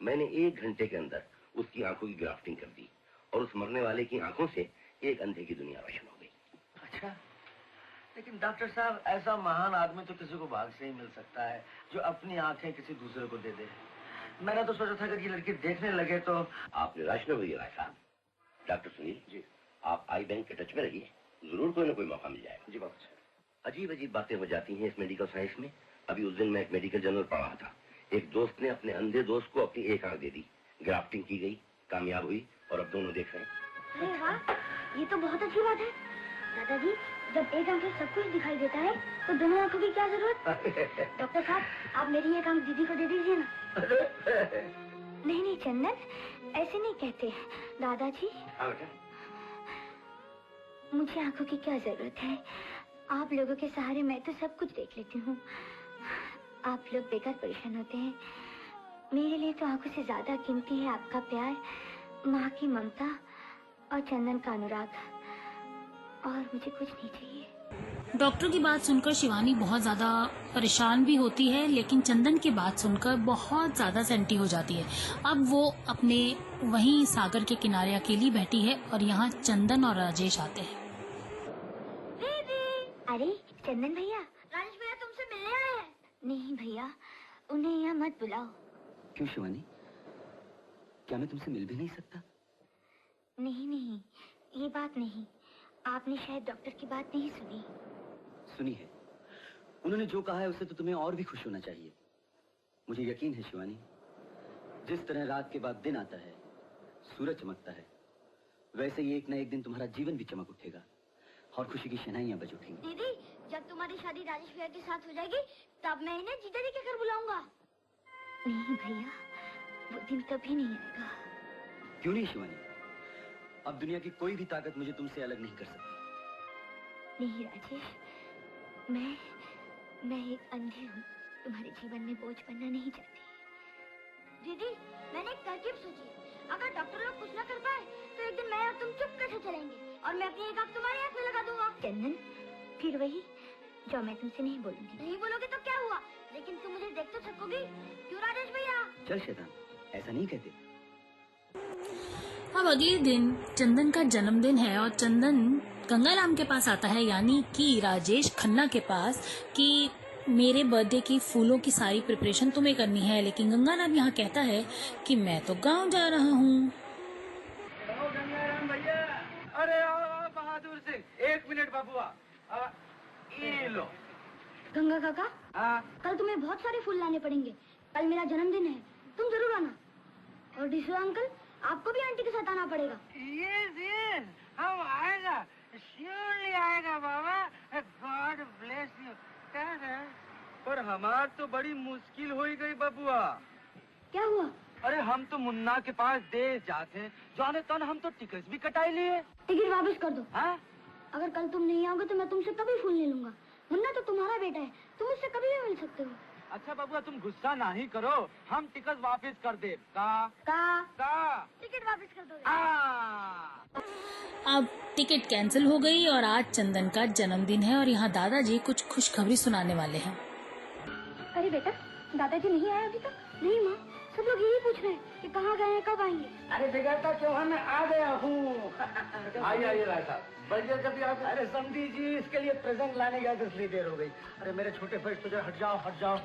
मैंने 1 घंटे के अंदर उसकी आंखों की ग्राफ्टिंग कर दी और उस मरने वाले की आंखों से एक अंधे की दुनिया रोशन हो गई। अच्छा, लेकिन डॉक्टर साहब ऐसा महान आदमी तो किसी को भाग से ही मिल सकता है जो अपनी आंखें किसी दूसरे को दे दे। मैंने तो सोचा था कि ये लड़की देखने लगे तो। आप निराश न होइए राय साहब। डॉक्टर सुनील जी, आप आई बैंक के टच में रहिए, जरूर कोई ना कोई मौका मिल जाएगा। जी बाबा। अजीब अजीब बातें हो जाती हैं इस मेडिकल साइंस में। अभी उस दिन मैं एक मेडिकल जर्नल पढ़ रहा था, एक दोस्त ने अपने अंधे दोस्त को अपनी एक आंख दे दी, ग्राफ्टिंग की गई, कामयाब हुई और अब दोनों देख रहे हैं। अरे वाह, ये तो बहुत अच्छी बात है। दादाजी, जब एक आंख से सब कुछ दिखाई देता है तो दोनों आंखों की क्या जरूरत? डॉक्टर साहब, आप मेरी एक आंख दीदी को दे दीजिए ना। नहीं नहीं चंदन, ऐसे नहीं कहते दादाजी। मुझे आंखों की क्या जरूरत है? आप लोगों के सहारे मैं तो सब कुछ देख लेती हूँ। आप लोग बेकार परेशान होते हैं। मेरे लिए तो आंखों से ज्यादा कीमती है आपका प्यार, माँ की ममता और चंदन का अनुराग, और मुझे कुछ नहीं चाहिए। डॉक्टर की बात सुनकर शिवानी बहुत ज्यादा परेशान भी होती है, लेकिन चंदन की बात सुनकर बहुत ज्यादा सेंटी हो जाती है। अब वो अपने वहीं सागर के किनारे अकेली बैठी है और यहाँ चंदन और राजेश आते हैं। अरे चंदन भैया, राजेश भैया तुमसे मिलने आए हैं। नहीं भैया, उन्हें यहाँ मत बुलाओ। क्यों शिवानी, क्या मैं तुमसे मिल भी नहीं सकता? नहीं नहीं, ये बात नहीं। आपने शायद डॉक्टर की बात नहीं सुनी। सुनी है। उन्होंने जो कहा है उससे तो तुम्हें और भी खुश होना चाहिए। मुझे यकीन है शिवानी, जिस तरह रात के बाद दिन आता है, सूरज चमकता है, वैसे ही एक न एक दिन तुम्हारा जीवन भी चमक उठेगा और खुशी की शहनाइयां बज उठेंगी। दीदी, जब तुम्हारी शादी राजेश भैया के साथ हो जाएगी, तब मैं इन्हें जीजा जी के घर बुलाऊंगा। नहीं भैया, वो दिन कभी नहीं आएगा। क्यों नहीं शिवानी? अब दुनिया की कोई भी ताकत मुझे तुमसे अलग नहीं कर सकती। नहीं राजेश, मैं एक अंधी हूँ, तुम्हारे जीवन में बोझ बनना नहीं चाहती। दीदी, मैंने एक तरकीब सोची। अगर डॉक्टर लोग कुछ ना कर पाए तो एक दिन मैं और तुम चुपके से चलेंगे और मैं अपनी एक आंख तुम्हारी आंख में लगा दूंगा। चंदन, फिर वही जो मैं तुमसे नहीं बोलूंगी। नहीं बोलोगे तो क्या हुआ, लेकिन तुम मुझे देख तो सकोगी। क्यों राजेश भैया? चल शैतान, ऐसा नहीं कहते। अब अगले दिन चंदन का जन्मदिन है और चंदन गंगाराम के पास आता है, यानी कि राजेश खन्ना के पास, कि मेरे बर्थडे की फूलों की सारी प्रिपरेशन तुम्हें करनी है। लेकिन गंगाराम यहाँ कहता है कि मैं तो गांव जा रहा हूँ। गंगाराम भैया, अरे आओ बहादुर सिंह, 1 मिनट बाबुआ, ये लो। गंगा काका, हाँ, कल तुम्हें बहुत सारे फूल लाने पड़ेंगे। कल मेरा जन्मदिन है, तुम जरूर आना। और डिशो अंकल, आपको भी आंटी के साथ आना पड़ेगा। ये हम आएगा, श्योरली आएगा बाबा। God bless you. पर हमार तो बड़ी मुश्किल हो गई बबुआ। क्या हुआ? अरे हम तो मुन्ना के पास देश जाते, जाने तन हम तो टिकट भी कटाई लिए। टिकट वापस कर दो। हाँ? अगर कल तुम नहीं आओगे तो मैं तुमसे कभी फूल नहीं लूंगा। मुन्ना तो तुम्हारा बेटा है, तुम उससे कभी भी मिल सकते हो। अच्छा बबुआ, तुम गुस्सा नहीं करो, हम टिकट वापस कर दे। टिकट वापस कर दोगे? अब टिकट कैंसिल हो गई और आज चंदन का जन्मदिन है और यहाँ दादाजी कुछ खुशखबरी सुनाने वाले हैं। अरे बेटा, दादाजी नहीं आए अभी तक? नहीं माँ, सब लोग यही पूछ रहे हैं कि कहाँ गए हैं, कब आएंगे। अरे बिगड़ता चौहान, मैं आ गया हूँ। आइए राय साहब, बढ़िया कभी आप। अरे समझी जी, इसके लिए प्रेजेंट लाने गया तो इसलिए देर हो गई। अरे मेरे छोटे भाई, तुझे हट जाओ,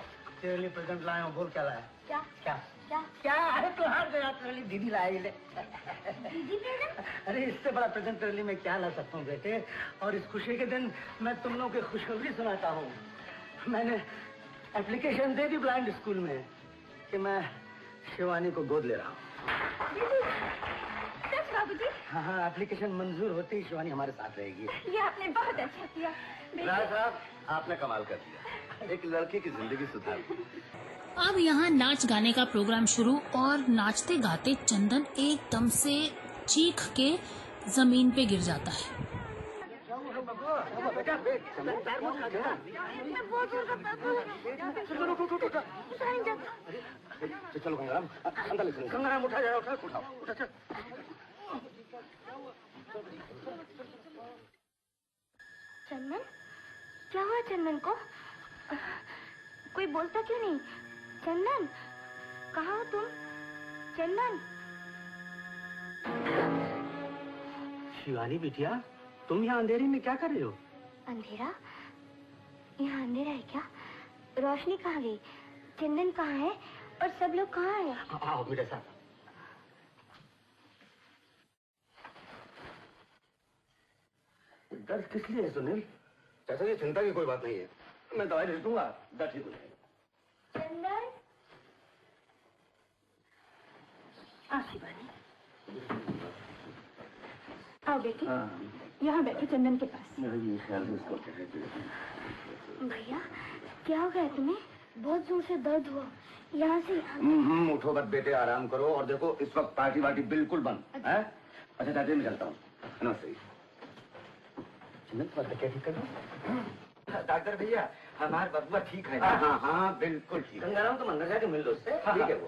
तेरे लिए प्रेजेंट लाया हूँ। बोल क्या लाया? क्या? क्या क्या? क्या? अरे तू हार गया, तेरे लिए दीदी लाई ले। दीदी प्रेजेंट? अरे इससे बड़ा प्रेजेंट तेरे लिए मैं क्या ला सकता हूँ बेटे। और इस खुशी के दिन मैं तुम लोगों की खुशखबरी सुनाता हूँ। मैंने एप्लीकेशन दे दी ब्लाइंड स्कूल में कि मैं शिवानी को गोद ले रहा हूँ। सच बाबूजी? हाँ, एप्लीकेशन मंजूर होते ही शिवानी हमारे साथ रहेगी। ये आपने बहुत अच्छा किया। राज साहब, आपने कमाल कर दिया, एक लड़के की जिंदगी सुधार दी। अब यहाँ नाच गाने का प्रोग्राम शुरू और नाचते गाते चंदन एकदम से चीख के जमीन पे गिर जाता है। चलो गंगाराम, अंदर ले चलो। गंगाराम उठा जाओ, उठा। चंदन, क्या हुआ चंदन को? कोई बोलता क्यों नहीं? चंदन, कहाँ हो तुम? चंदन। शिवानी बिटिया, तुम यहाँ अंधेरे में क्या कर रहे हो? अंधेरा? यहाँ अंधेरा है क्या? रोशनी कहाँ गई? चंदन कहाँ है? और सब लोग कहाँ हैं? आओ मेरे साथ। दर्द किस लिए है सुनील? चाचा जी, चिंता की कोई बात नहीं है, मैं दवाई लिख दूंगा, दर्द ठीक हो जाएगा। चंदन। शिवानी, आओ बेटी, यहाँ बैठो चंदन के पास। ये ख्याल है इसको। भैया, क्या हो गया तुम्हें? बहुत जोर से दर्द हुआ। यहाँ से उठो मत बेटे, आराम करो। और देखो, इस वक्त पार्टी वार्टी बिल्कुल बंद है। अच्छा चाचा, मैं चलता हूँ। नमस्ते। क्या ठीक कर दो? डॉक्टर भैया, हमारे बबुआ ठीक है। हाँ, बिल्कुल ठीक। गंगाराम, तुम अंदर जाके मिल लो उससे। ठीक है वो।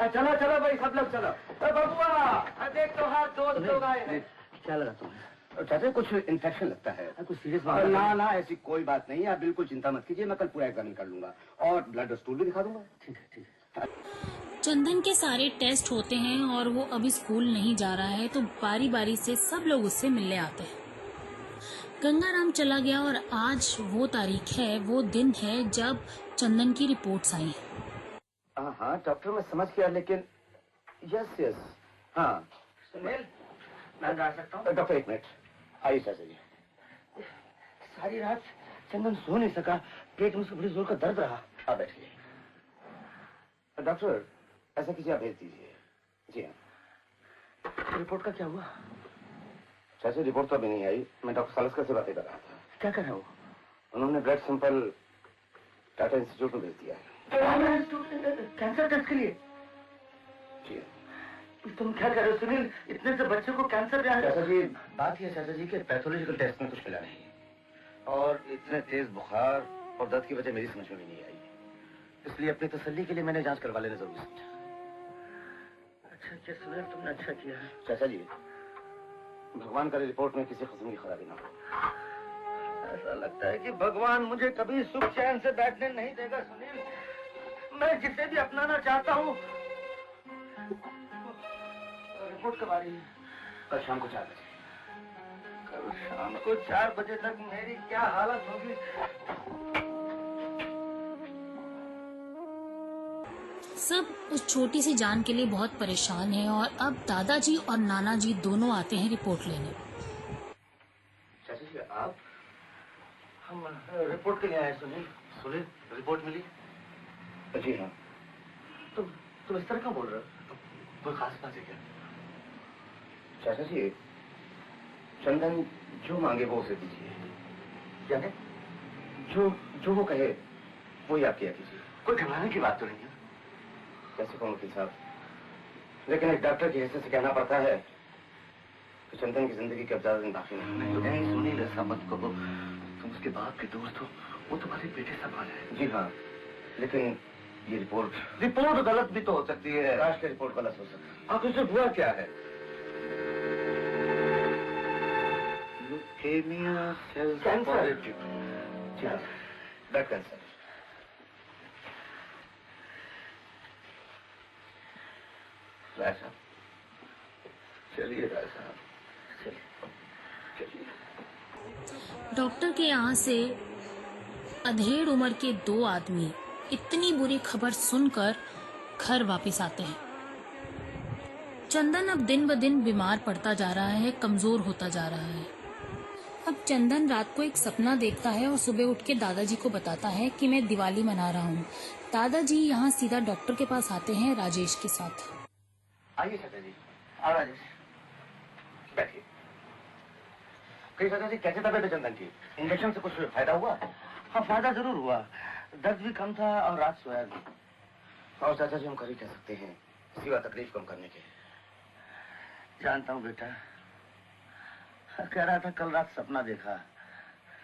चलो भाई, सब लोग चलो। बबुआ देख तो, हाँ दोस्त लोग आए हैं। क्या लगा तुम्हें? चाचा, कुछ इन्फेक्शन लगता है। कुछ सीरियस बात? ना, ऐसी कोई बात नहीं है, आप बिल्कुल चिंता मत कीजिए। मैं कल पूरा एग्जामिन कर लूंगा और ब्लड स्टूल भी दिखा दूंगा। ठीक है। चंदन के सारे टेस्ट होते हैं और वो अभी स्कूल नहीं जा रहा है, तो बारी बारी से सब लोग उससे मिलने आते हैं। गंगाराम चला गया और आज वो तारीख है, वो दिन है जब चंदन की रिपोर्ट्स आई हैं। हाँ डॉक्टर मैं समझ गया, लेकिन यस यस हाँ। सुनील, मैं जा सकता हूँ? डॉक्टर एक मिनट, आइए चाचा जी। सारी रात चंदन सो नहीं सका, पेट में से बड़ी जोर का दर्द रहा। आप बैठिए। डॉक्टर ऐसा कीजिए, आप भेज दीजिए। जी हाँ। रिपोर्ट का क्या हुआ? चाचा रिपोर्ट तो अभी नहीं आई, मैं डॉक्टर सालस्कर से बातें कर रहा था। क्या कर रहे हो? उन्होंने ब्लड सैंपल टाटा इंस्टीट्यूट में भेज दिया है। कैंसर टेस्ट के लिए? जी तुम क्या कर रहे हो सुनील? इतने से बच्चे को कैंसर चाचा जी, बात यह चाचा जी के पैथोलॉजिकल टेस्ट में कुछ मिला नहीं, और इतने तेज बुखार और दर्द की वजह मेरी समझ में भी नहीं आई, इसलिए अपनी तसल्ली के लिए मैंने जांच करवा लेना जरूरी समझा। अच्छा क्या सुनील, तुमने अच्छा किया। चाचा जी, भगवान करे रिपोर्ट में किसी किस्म की खराबी ना हो। ऐसा लगता है कि भगवान मुझे कभी सुख चैन से बैठने नहीं देगा सुनील। मैं जिसे भी अपनाना चाहता हूँ। रिपोर्ट कब आ रही है? कल शाम को 4 बजे। कल शाम को 4 बजे तक मेरी क्या हालत होगी? सब उस छोटी सी जान के लिए बहुत परेशान हैं और अब दादाजी और नाना जी दोनों आते हैं रिपोर्ट लेने। चाचा जी आप? हम रिपोर्ट के लिए आए सुनील। सुनील, रिपोर्ट मिली? जी हाँ। तुम इस तरह क्यों बोल रहे हो? कोई खास बात है क्या? चाचा जी, चंदन जो मांगे वो उसे दीजिए। यानी जो वो कहे वो ही आप किया कीजिए। कोई घबराने की बात तो नहीं है। कैसे कहूँ वकील साहब, लेकिन एक डॉक्टर की हैसियत से कहना पड़ता है कि चंदन की जिंदगी के अब ज्यादा दिन बाकी नहीं। नहीं सुनील, ऐसा मत कहो। तुम उसके बाप के दोस्त हो, वो तुम्हारे बेटे सवाल है। जी हाँ, लेकिन ये रिपोर्ट गलत भी तो हो सकती है। काश की रिपोर्ट गलत हो सकती है। आप इसे हुआ क्या है? Leukaemia cell positive. जी हाँ, ब्लड कैंसर। राय साहब, चलिए राय साहब, चलिए। डॉक्टर के यहाँ से अधेड़ उम्र के 2 आदमी इतनी बुरी खबर सुनकर घर वापस आते हैं। चंदन अब दिन ब दिन बीमार पड़ता जा रहा है, कमजोर होता जा रहा है। अब चंदन रात को एक सपना देखता है और सुबह उठ के दादाजी को बताता है कि मैं दिवाली मना रहा हूँ। दादाजी यहाँ सीधा डॉक्टर के पास आते हैं राजेश के साथ। आइए चाचा जी। आओ राजेश, बैठिए। कहीं चाचा जी कैसे तबीयत है चंदन की? इंजेक्शन से कुछ फायदा हुआ? हाँ फायदा जरूर हुआ, दर्द भी कम था और रात सोया भी। और चाचा जी हम कर ही कह सकते हैं सिवा तकलीफ कम करने के। जानता हूँ बेटा, कह रहा था कल रात सपना देखा,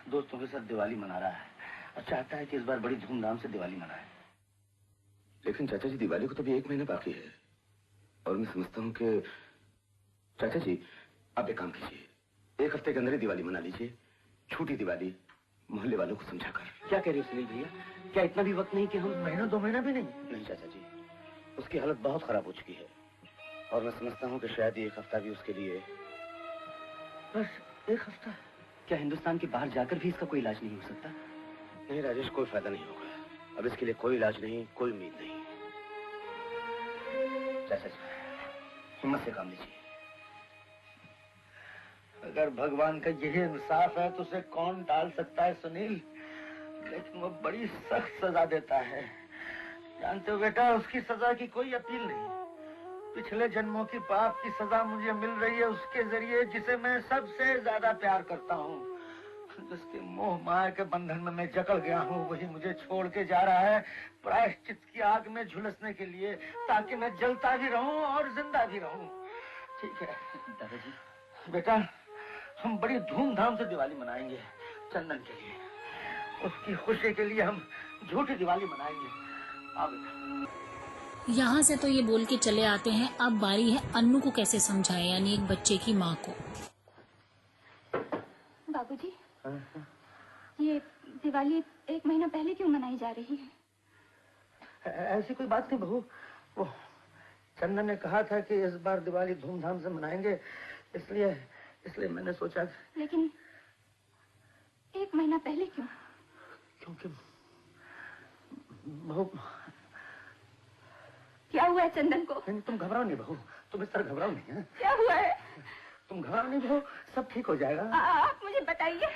दोस्तों के साथ दिवाली मना रहा है और चाहता है कि इस बार बड़ी धूमधाम से दिवाली मनाए। लेकिन चाचा जी दिवाली को तो भी 1 महीना बाकी है, और मैं समझता हूँ कि चाचा जी आप एक काम कीजिए, 1 हफ्ते के अंदर ही दिवाली मना लीजिए। छोटी दिवाली, मोहल्ले वालों को समझाकर। क्या कह रहे हो सुनील भैया? क्या इतना भी वक्त नहीं कि हम महीना 2 महीना भी नहीं? नहीं चाचा जी, उसकी हालत बहुत खराब हो चुकी है, और मैं समझता हूँ कि शायद 1 हफ्ता भी उसके लिए। बस 1 हफ्ता? क्या हिंदुस्तान के बाहर जाकर भी इसका कोई इलाज नहीं हो सकता? नहीं राजेश, कोई फायदा नहीं होगा। अब इसके लिए कोई इलाज नहीं, कोई उम्मीद नहीं। चाचा जी हिम्मत से काम लीजिए। अगर भगवान का यही इंसाफ है तो उसे कौन टाल सकता है सुनील? लेकिन वो बड़ी सख्त सजा देता है। जानते हो बेटा, उसकी सजा की कोई अपील नहीं। पिछले जन्मों की पाप की सजा मुझे मिल रही है उसके जरिए, जिसे मैं सबसे ज्यादा प्यार करता हूँ, जिसके मोह माया के बंधन में मैं जकड़ गया हूँ, वही मुझे छोड़ के जा रहा है प्रायश्चित की आग में झुलसने के लिए, ताकि मैं जलता भी रहूं और जिंदा भी रहूं। ठीक है दादाजी। बेटा, हम बड़ी धूमधाम से दिवाली मनाएंगे चंदन के लिए। उसकी खुशी के लिए हम झूठी दिवाली मनाएंगे। आओ बेटा। यहाँ से तो ये बोल के चले आते हैं। अब बारी है अन्नू को कैसे समझाए, यानी एक बच्चे की माँ को। बाबूजी, ये दिवाली 1 महीना पहले क्यों मनाई जा रही है? ऐसी कोई बात नहीं बहू, वो चंदन ने कहा था कि इस बार दिवाली धूमधाम से मनाएंगे, इसलिए मैंने सोचा। लेकिन 1 महीना पहले क्यों? क्योंकि बहू हुआ है चंदन को? नहीं, तुम घबराओ नहीं बहू, तुम इस तरह घबराओ नहीं है। क्या हुआ है? तुम घबराओ नहीं बहू, सब ठीक हो जाएगा। आप मुझे बताइए,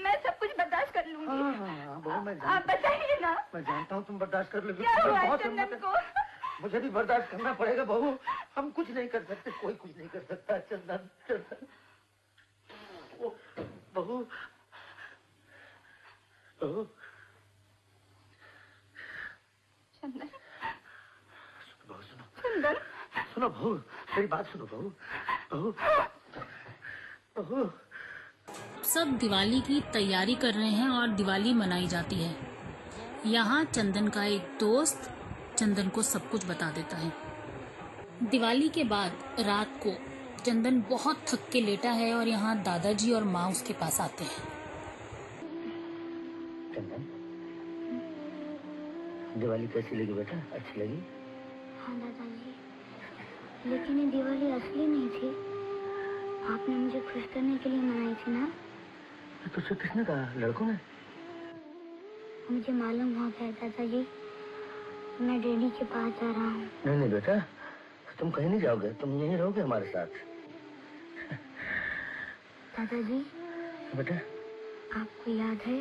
मैं सब कुछ बर्दाश्त कर लूंगी। हाँ, बहू मैं आप बताइए ना। मैं जानता हूँ तुम बर्दाश्त कर लोगी। क्या हुआ है बहुत चंदन हिम्मत है। को? मुझे भी बर्दाश्त करना पड़ेगा बहू, हम कुछ नहीं कर सकते, कोई कुछ नहीं कर सकता। चंदन चंदन बहू बहू चंदन बहू सुनो, चंदन सुनो बहू, मेरी बात सुनो बहू, बहू बहू। सब दिवाली की तैयारी कर रहे हैं और दिवाली मनाई जाती है। यहाँ चंदन का एक दोस्त चंदन को सब कुछ बता देता है। दिवाली के बाद रात को चंदन बहुत थक के लेटा है और यहाँ दादाजी और माँ उसके पास आते हैं। चंदन, दिवाली कैसी लगी बेटा? अच्छी लगी? हाँ दादाजी, लेकिन ये दिवाली असली नहीं थी। आपने मुझे खुश करने के लिए मनाई थी ना? तुझसे किसने कहा? लड़कों ने? मुझे मालूम हो गया दादाजी, मैं डैडी के पास जा रहा हूँ। नहीं नहीं बेटा, तुम कहीं नहीं जाओगे, तुम यहीं रहोगे हमारे साथ। दादाजी बेटा आपको याद है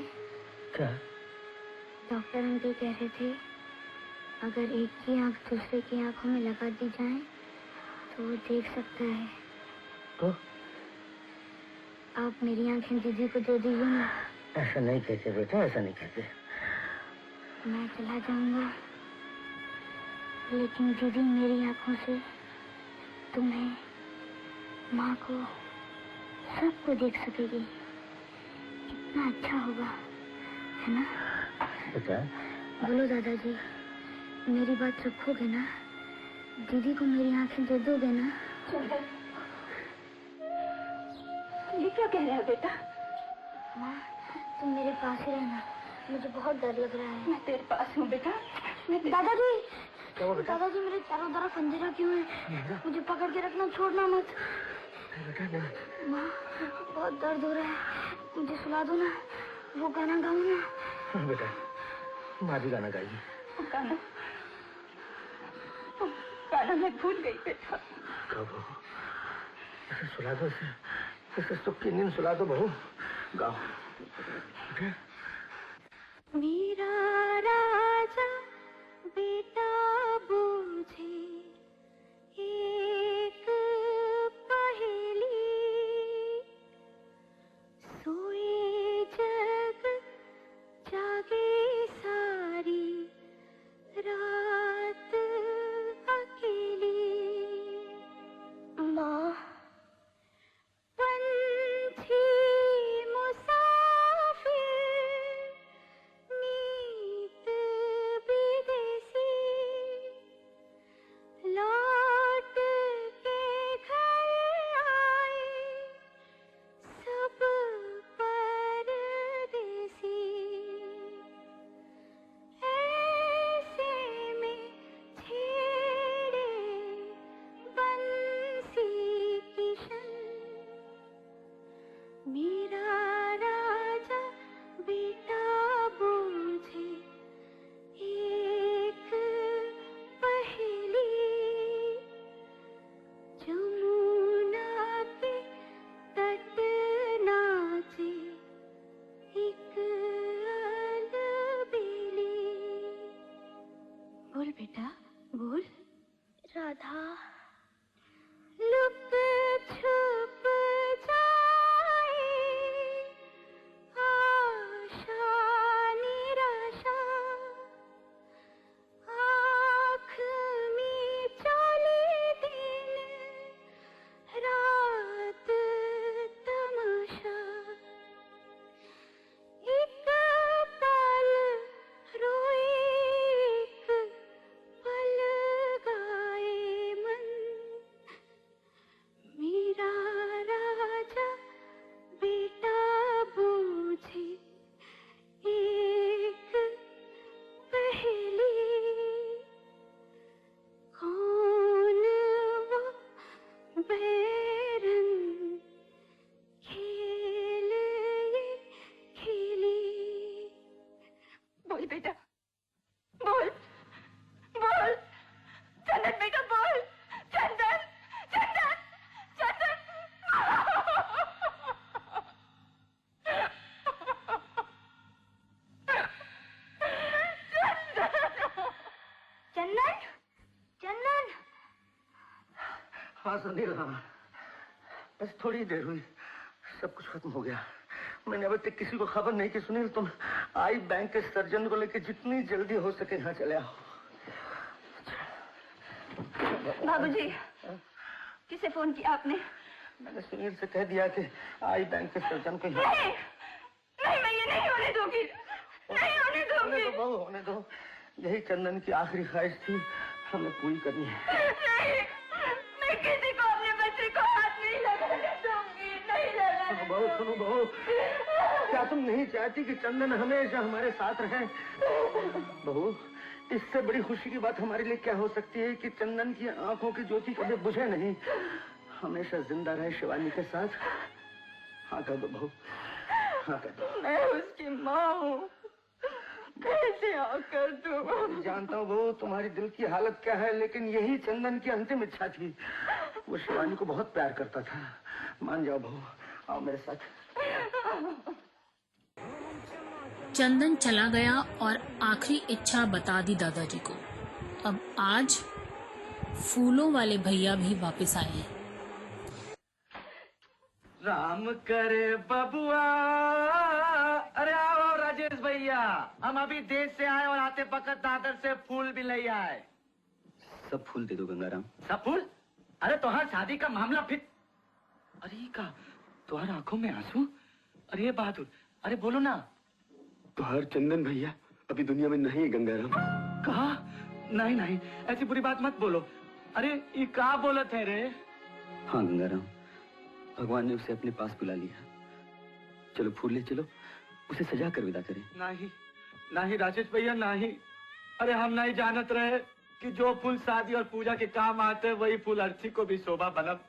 क्या? डॉक्टर अंकल कह रहे थे अगर एक की आंख दूसरे की आंखों में लगा दी जाए तो वो देख सकता है। तो आप मेरी आंखें दीदी को दे दीजिए ना। ऐसा नहीं कहते बेटा, ऐसा नहीं कहते। मैं चला जाऊंगा, लेकिन दीदी मेरी आंखों से तुम्हें, माँ को, सबको देख सकेगी। कितना अच्छा होगा, है ना? बेटा बोलो दादाजी, मेरी बात रखोगे ना? दीदी को मेरी आंखें दे दोगे ना? ये क्या कह रहा है बेटा? माँ तुम मेरे पास ही रहना, मुझे बहुत डर लग रहा है। मैं तेरे पास हूँ बेटा। दादाजी, दादाजी मेरे चारों तरफ अंधेरा क्यों है? मुझे पकड़ के रखना, छोड़ना मत। माँ बहुत दर्द हो रहा है, मुझे सुला दो ना, वो गाना गाओ ना। बेटा माँ भी गाना गाएगी। गाना गाना मैं भूल गई बेटा। गाओ, इसे सुला दो, इसे सुख की नींद सुला दो बहू, गाओ। मेरा राजा बेटा बूझे एक पहेली, सोए जग जागे सारी रात अकेली। माँ पंछी मुसाफिर नीत विदेशी, हाँ सुनील, हाँ बस थोड़ी देर हुई, सब कुछ खत्म हो गया। मैंने अभी तक किसी को खबर नहीं की। सुनील, तुम आई बैंक के सर्जन को लेकर जितनी जल्दी हो सके यहाँ चले आओ। बाबूजी, किसे फोन किया आपने? मैंने सुनील से कह दिया कि आई बैंक के सर्जन को नहीं, नहीं, मैं ये नहीं होने दूंगी, नहीं होने दूंगी। होने दो बहू, होने दो। यही चंदन की आखिरी ख्वाहिश थी, हमें पूरी करनी है। नहीं, मैं किसी को अपने बच्चे को हाथ नहीं लगाने दूंगी, नहीं लगाने। सुनो बहू, सुनो बहू, क्या तुम नहीं चाहती कि चंदन हमेशा हमारे साथ रहे? बहू, इससे बड़ी खुशी की बात हमारे लिए क्या हो सकती है कि चंदन की आंखों की ज्योति कभी बुझे नहीं, हमेशा जिंदा रहे शिवानी के साथ। हाँ कह दो बहू, हाँ कह दो। मैं उसकी माँ हूँ, कैसे हाँ कर दूँ? जानता हूँ बहू तुम्हारी दिल की हालत क्या है, लेकिन यही चंदन की अंतिम इच्छा थी। वो शिवानी को बहुत प्यार करता था। मान जाओ बहू, आओ मेरे साथ। चंदन चला गया और आखिरी इच्छा बता दी दादाजी को। अब आज फूलों वाले भैया भी वापस आए हैं। राम करे बबुआ। अरे आओ राजेश भैया, हम अभी देश से आए और आते वक्त दादर से फूल भी ले आए। सब फूल दे दो गंगाराम। सब फूल? अरे तुम्हारी शादी का मामला फिर। अरे का तुम्हारी आंखों में आंसू? अरे बहादुर, अरे बोलो ना। तुम्हार चंदन भैया अभी दुनिया में नहीं है गंगाराम। कहा? नहीं नहीं, ऐसी बुरी बात मत बोलो। अरे ये क्या बोलत है रे? हाँ गंगाराम, भगवान ने उसे अपने पास बुला लिया। चलो फूल ले चलो, उसे सजा कर विदा करें। नहीं नहीं राजेश भैया नहीं। अरे हम नहीं जानत रहे कि जो फूल शादी और पूजा के काम आते वही फूल अर्थी को भी शोभा बनब।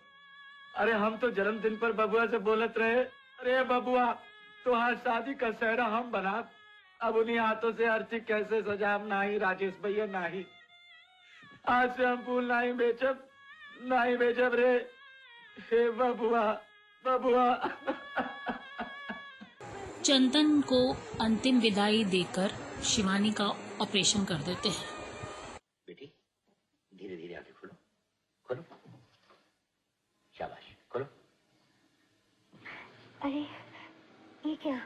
अरे हम तो जन्मदिन पर बबुआ से बोलत रहे, अरे बबुआ तुहार शादी का सहरा हम बना। अब उन्हीं हाथों से अर्थी कैसे सजाब? नहीं राजेश भैया नहीं। आज से हम फूल नहीं बेचब रे। हे बबुआ, बबुआ। चंदन को अंतिम विदाई देकर शिवानी का ऑपरेशन कर देते हैं। बेटी धीरे धीरे आंखें खोलो, खोलो, शाबाश, खोलो। अरे ये क्या?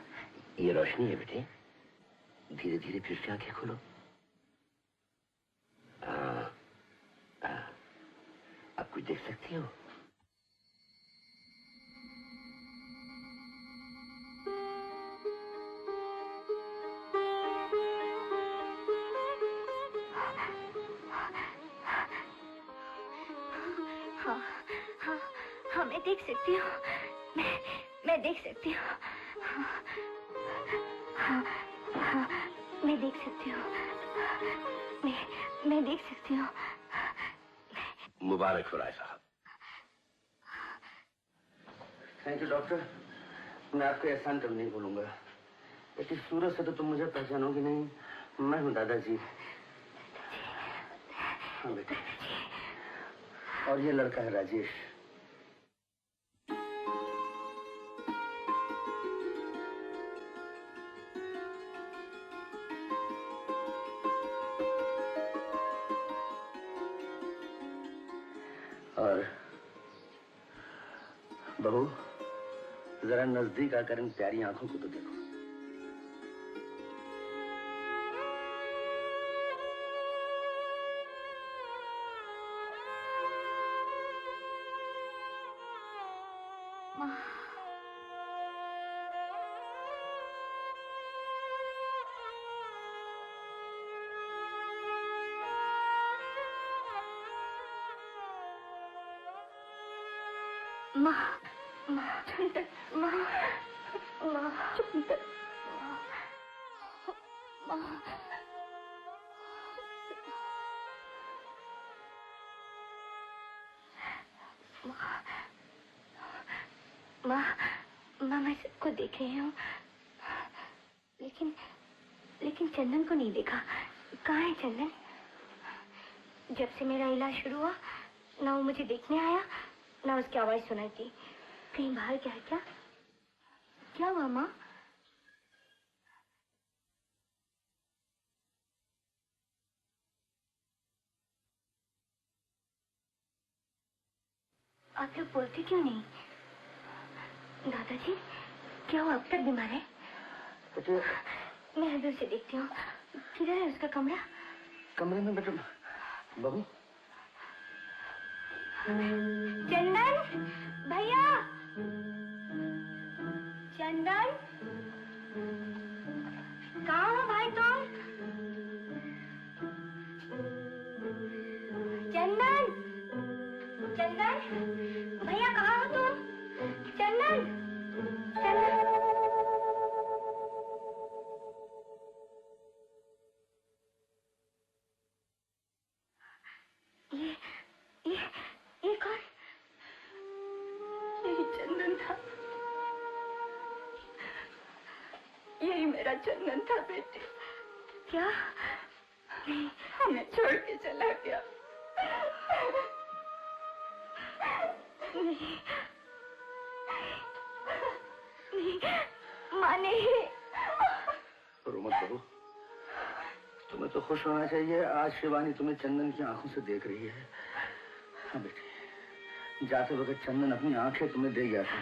ये रोशनी है बेटे, धीरे धीरे फिर से आंखें खोलो। आप कुछ देख सकती हो? हाँ, हाँ, हाँ, मैं देख सकती हूँ। मैं देख सकती हूँ। हाँ, हाँ, मैं देख सकती हूँ। मैं देख सकती हूँ। मुबारक हो राय साहब। थैंक यू डॉक्टर, मैं आपको एहसान कब नहीं भूलूंगा। लेकिन सूरज से तो तुम मुझे पहचानोगी नहीं। मैं हूँ दादाजी। हाँ बेटे, और ये लड़का है राजेश। और बहू, जरा नजदीक आकर इन प्यारी आंखों को तो देखो। माँ, चुप कर। माँ, मैं सबको देख रही हूँ, लेकिन चंदन को नहीं देखा। कहाँ है चंदन? जब से मेरा इलाज शुरू हुआ, ना वो मुझे देखने आया, ना उसकी आवाज सुनाई थी। कहीं बाहर क्या है? क्या हुआ माँ? आप लोग बोलते क्यों नहीं? दादाजी, क्या वो अब तक बीमार है? मैं दूर से देखती हूँ। किधर है उसका कमरा? कमरे में बेटा बहू। चंदन, भैया, चंदन, कहाँ हो भाई तुम? चंदन, चंदन, भैया कहाँ हो तुम? चंदन, चंदन। ये कौन? यही चंदन था, यही मेरा चंदन था बेटे। क्या? नहीं, हमें छोड़ के चला गया। नहीं, नहीं, माँ नहीं। रो मत बहू, तुम्हें तो खुश होना चाहिए। आज शिवानी तुम्हें चंदन की आंखों से देख रही है। हाँ बेटी, जाते वक्त चंदन अपनी आंखें तुम्हें दे गया था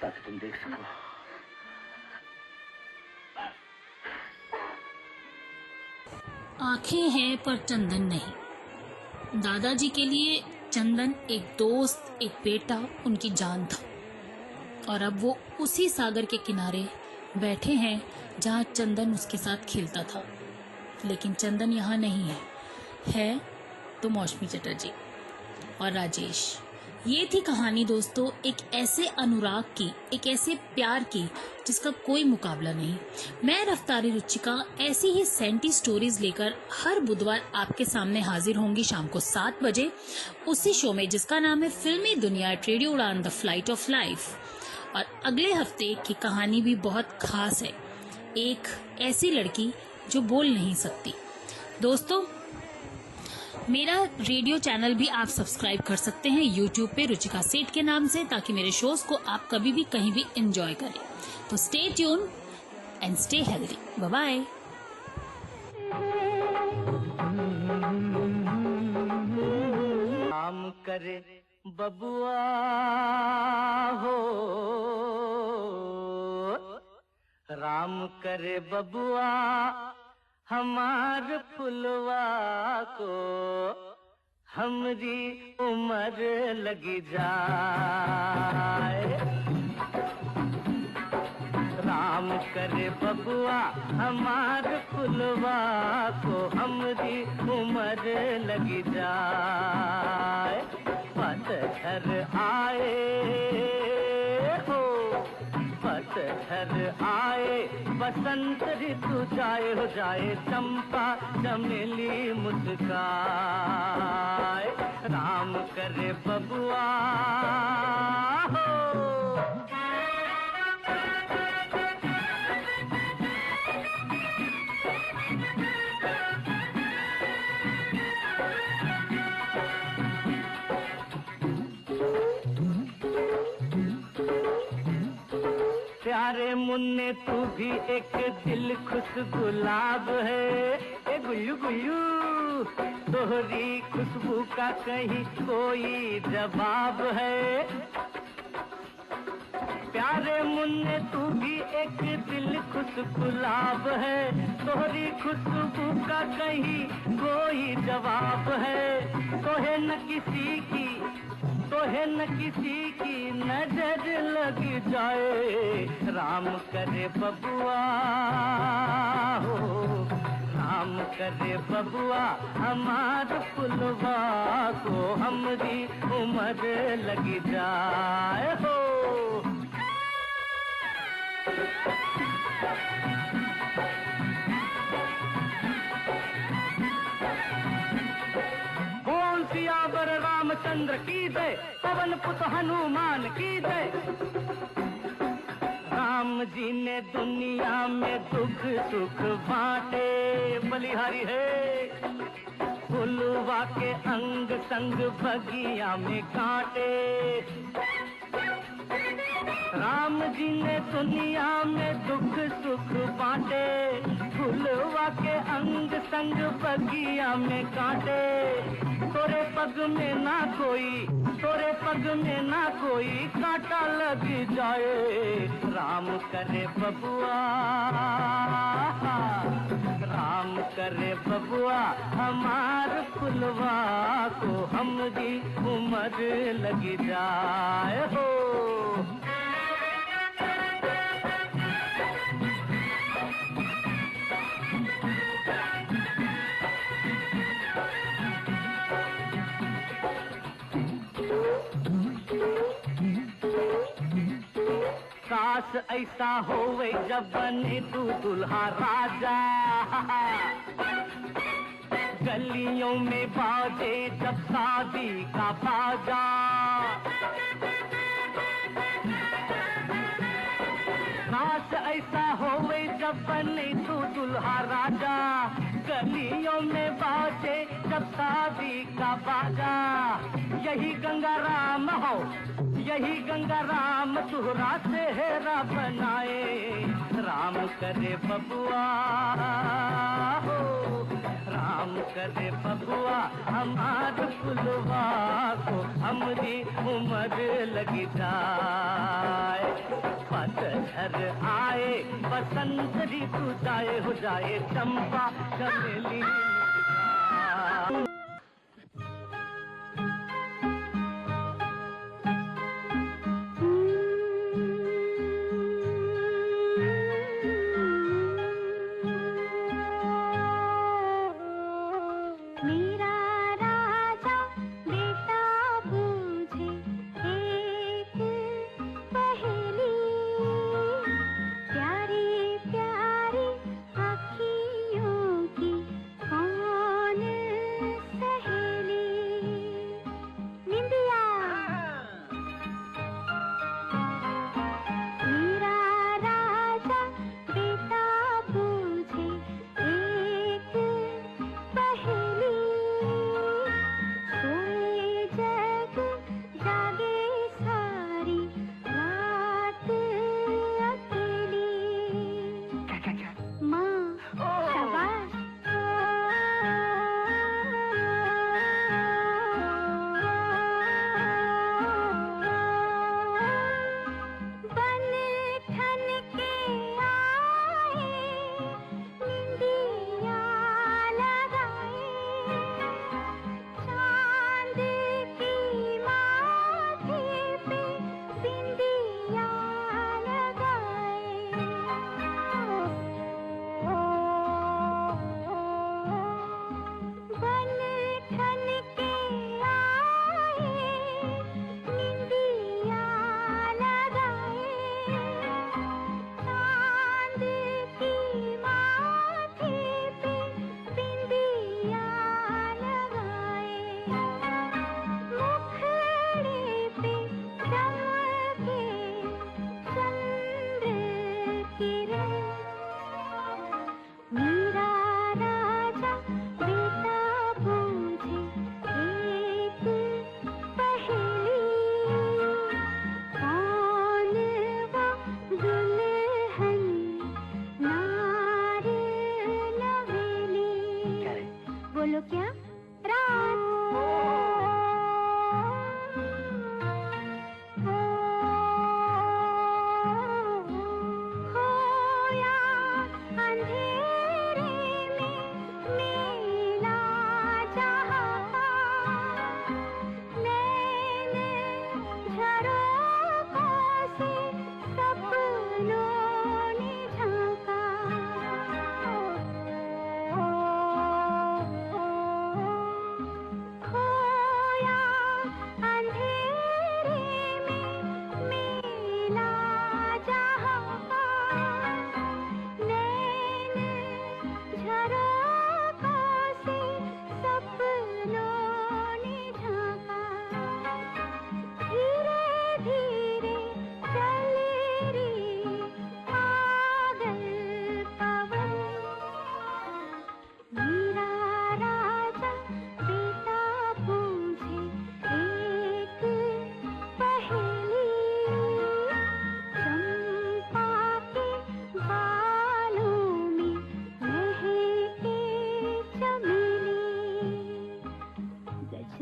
ताकि तुम देख सको। आंखें हैं पर चंदन नहीं। दादाजी के लिए चंदन एक दोस्त, एक बेटा, उनकी जान था। और अब वो उसी सागर के किनारे बैठे हैं जहाँ चंदन उसके साथ खेलता था। लेकिन चंदन यहाँ नहीं है तो मौसमी चटर्जी और राजेश। ये थी कहानी दोस्तों, एक ऐसे अनुराग की, एक ऐसे प्यार की जिसका कोई मुकाबला नहीं। मैं रफ्तारी रुचिका ऐसी ही सेंटी स्टोरीज लेकर हर बुधवार आपके सामने हाजिर होंगी शाम को 7 बजे उसी शो में जिसका नाम है फिल्मी दुनिया एट रेडियो उड़ान द फ्लाइट ऑफ लाइफ। और अगले हफ्ते की कहानी भी बहुत खास है, एक ऐसी लड़की जो बोल नहीं सकती। दोस्तों, मेरा रेडियो चैनल भी आप सब्सक्राइब कर सकते हैं YouTube पे रुचिका सेठ के नाम से, ताकि मेरे शोज को आप कभी भी कहीं भी एंजॉय करें। तो stay tuned and stay healthy. Bye bye. Ram करे बबुआ हो, राम करे बबुआ हमार फुलवा को, हमरी उम्र लगी जाए। राम करे बबुआ हमार फुलवा को, हमरी उम्र लगी जाए। पतझर आए हो, पतझर आए, बसंत ऋतु जाए हो जाए, चंपा चमेली मुस्काए। राम करे बबुआ हो। प्यारे मुन्ने तू भी एक दिल खुश गुलाब है। ए गुल्लू गुल्लू, तोहरी खुशबू का कहीं कोई जवाब है। प्यारे मुन्ने तू भी एक दिल खुश गुलाब है, तोहरी खुशबू का कहीं कोई जवाब है। तोहे न किसी की, तोहे न किसी की नजर लग जाए। राम करे बबुआ हो, राम करे बबुआ हमार फुलवा को, हमरी उम्र लग जाए हो। बोल सियावर रामचंद्र की जय, पवन पुत हनुमान की जय। राम जी ने दुनिया में दुख सुख बांटे, बलिहारी है। फुलवा के अंग संग बगिया में कांटे। राम जी ने दुनिया में दुख सुख बांटे, फुलवा के अंग संग बगिया में कांटे। तोरे पग में ना कोई, तोरे पग में ना कोई कांटा लग जाए। राम करे बबुआ, राम करे बबुआ हमार फुलवा को हमरी उम्र लग जाए हो। काश ऐसा होवे जब बने तू दुल्हा राजा, गलियों में बाजे जब शादी का बाजा। काश ऐसा होवे जब बने तू दुल्हा राजा, गलियों में बाजे जब शादी का बाजा। यही गंगा राम हो, यही गंगा राम तुहरा सेहरा बनाए। राम करे बबुआ हो, राम करे बबुआ हमार फुलवा को हमरी उम्र लग जाए। पतझर आए बसंत ऋतु जाए, हो जाए चंपा चमेली।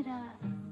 रात।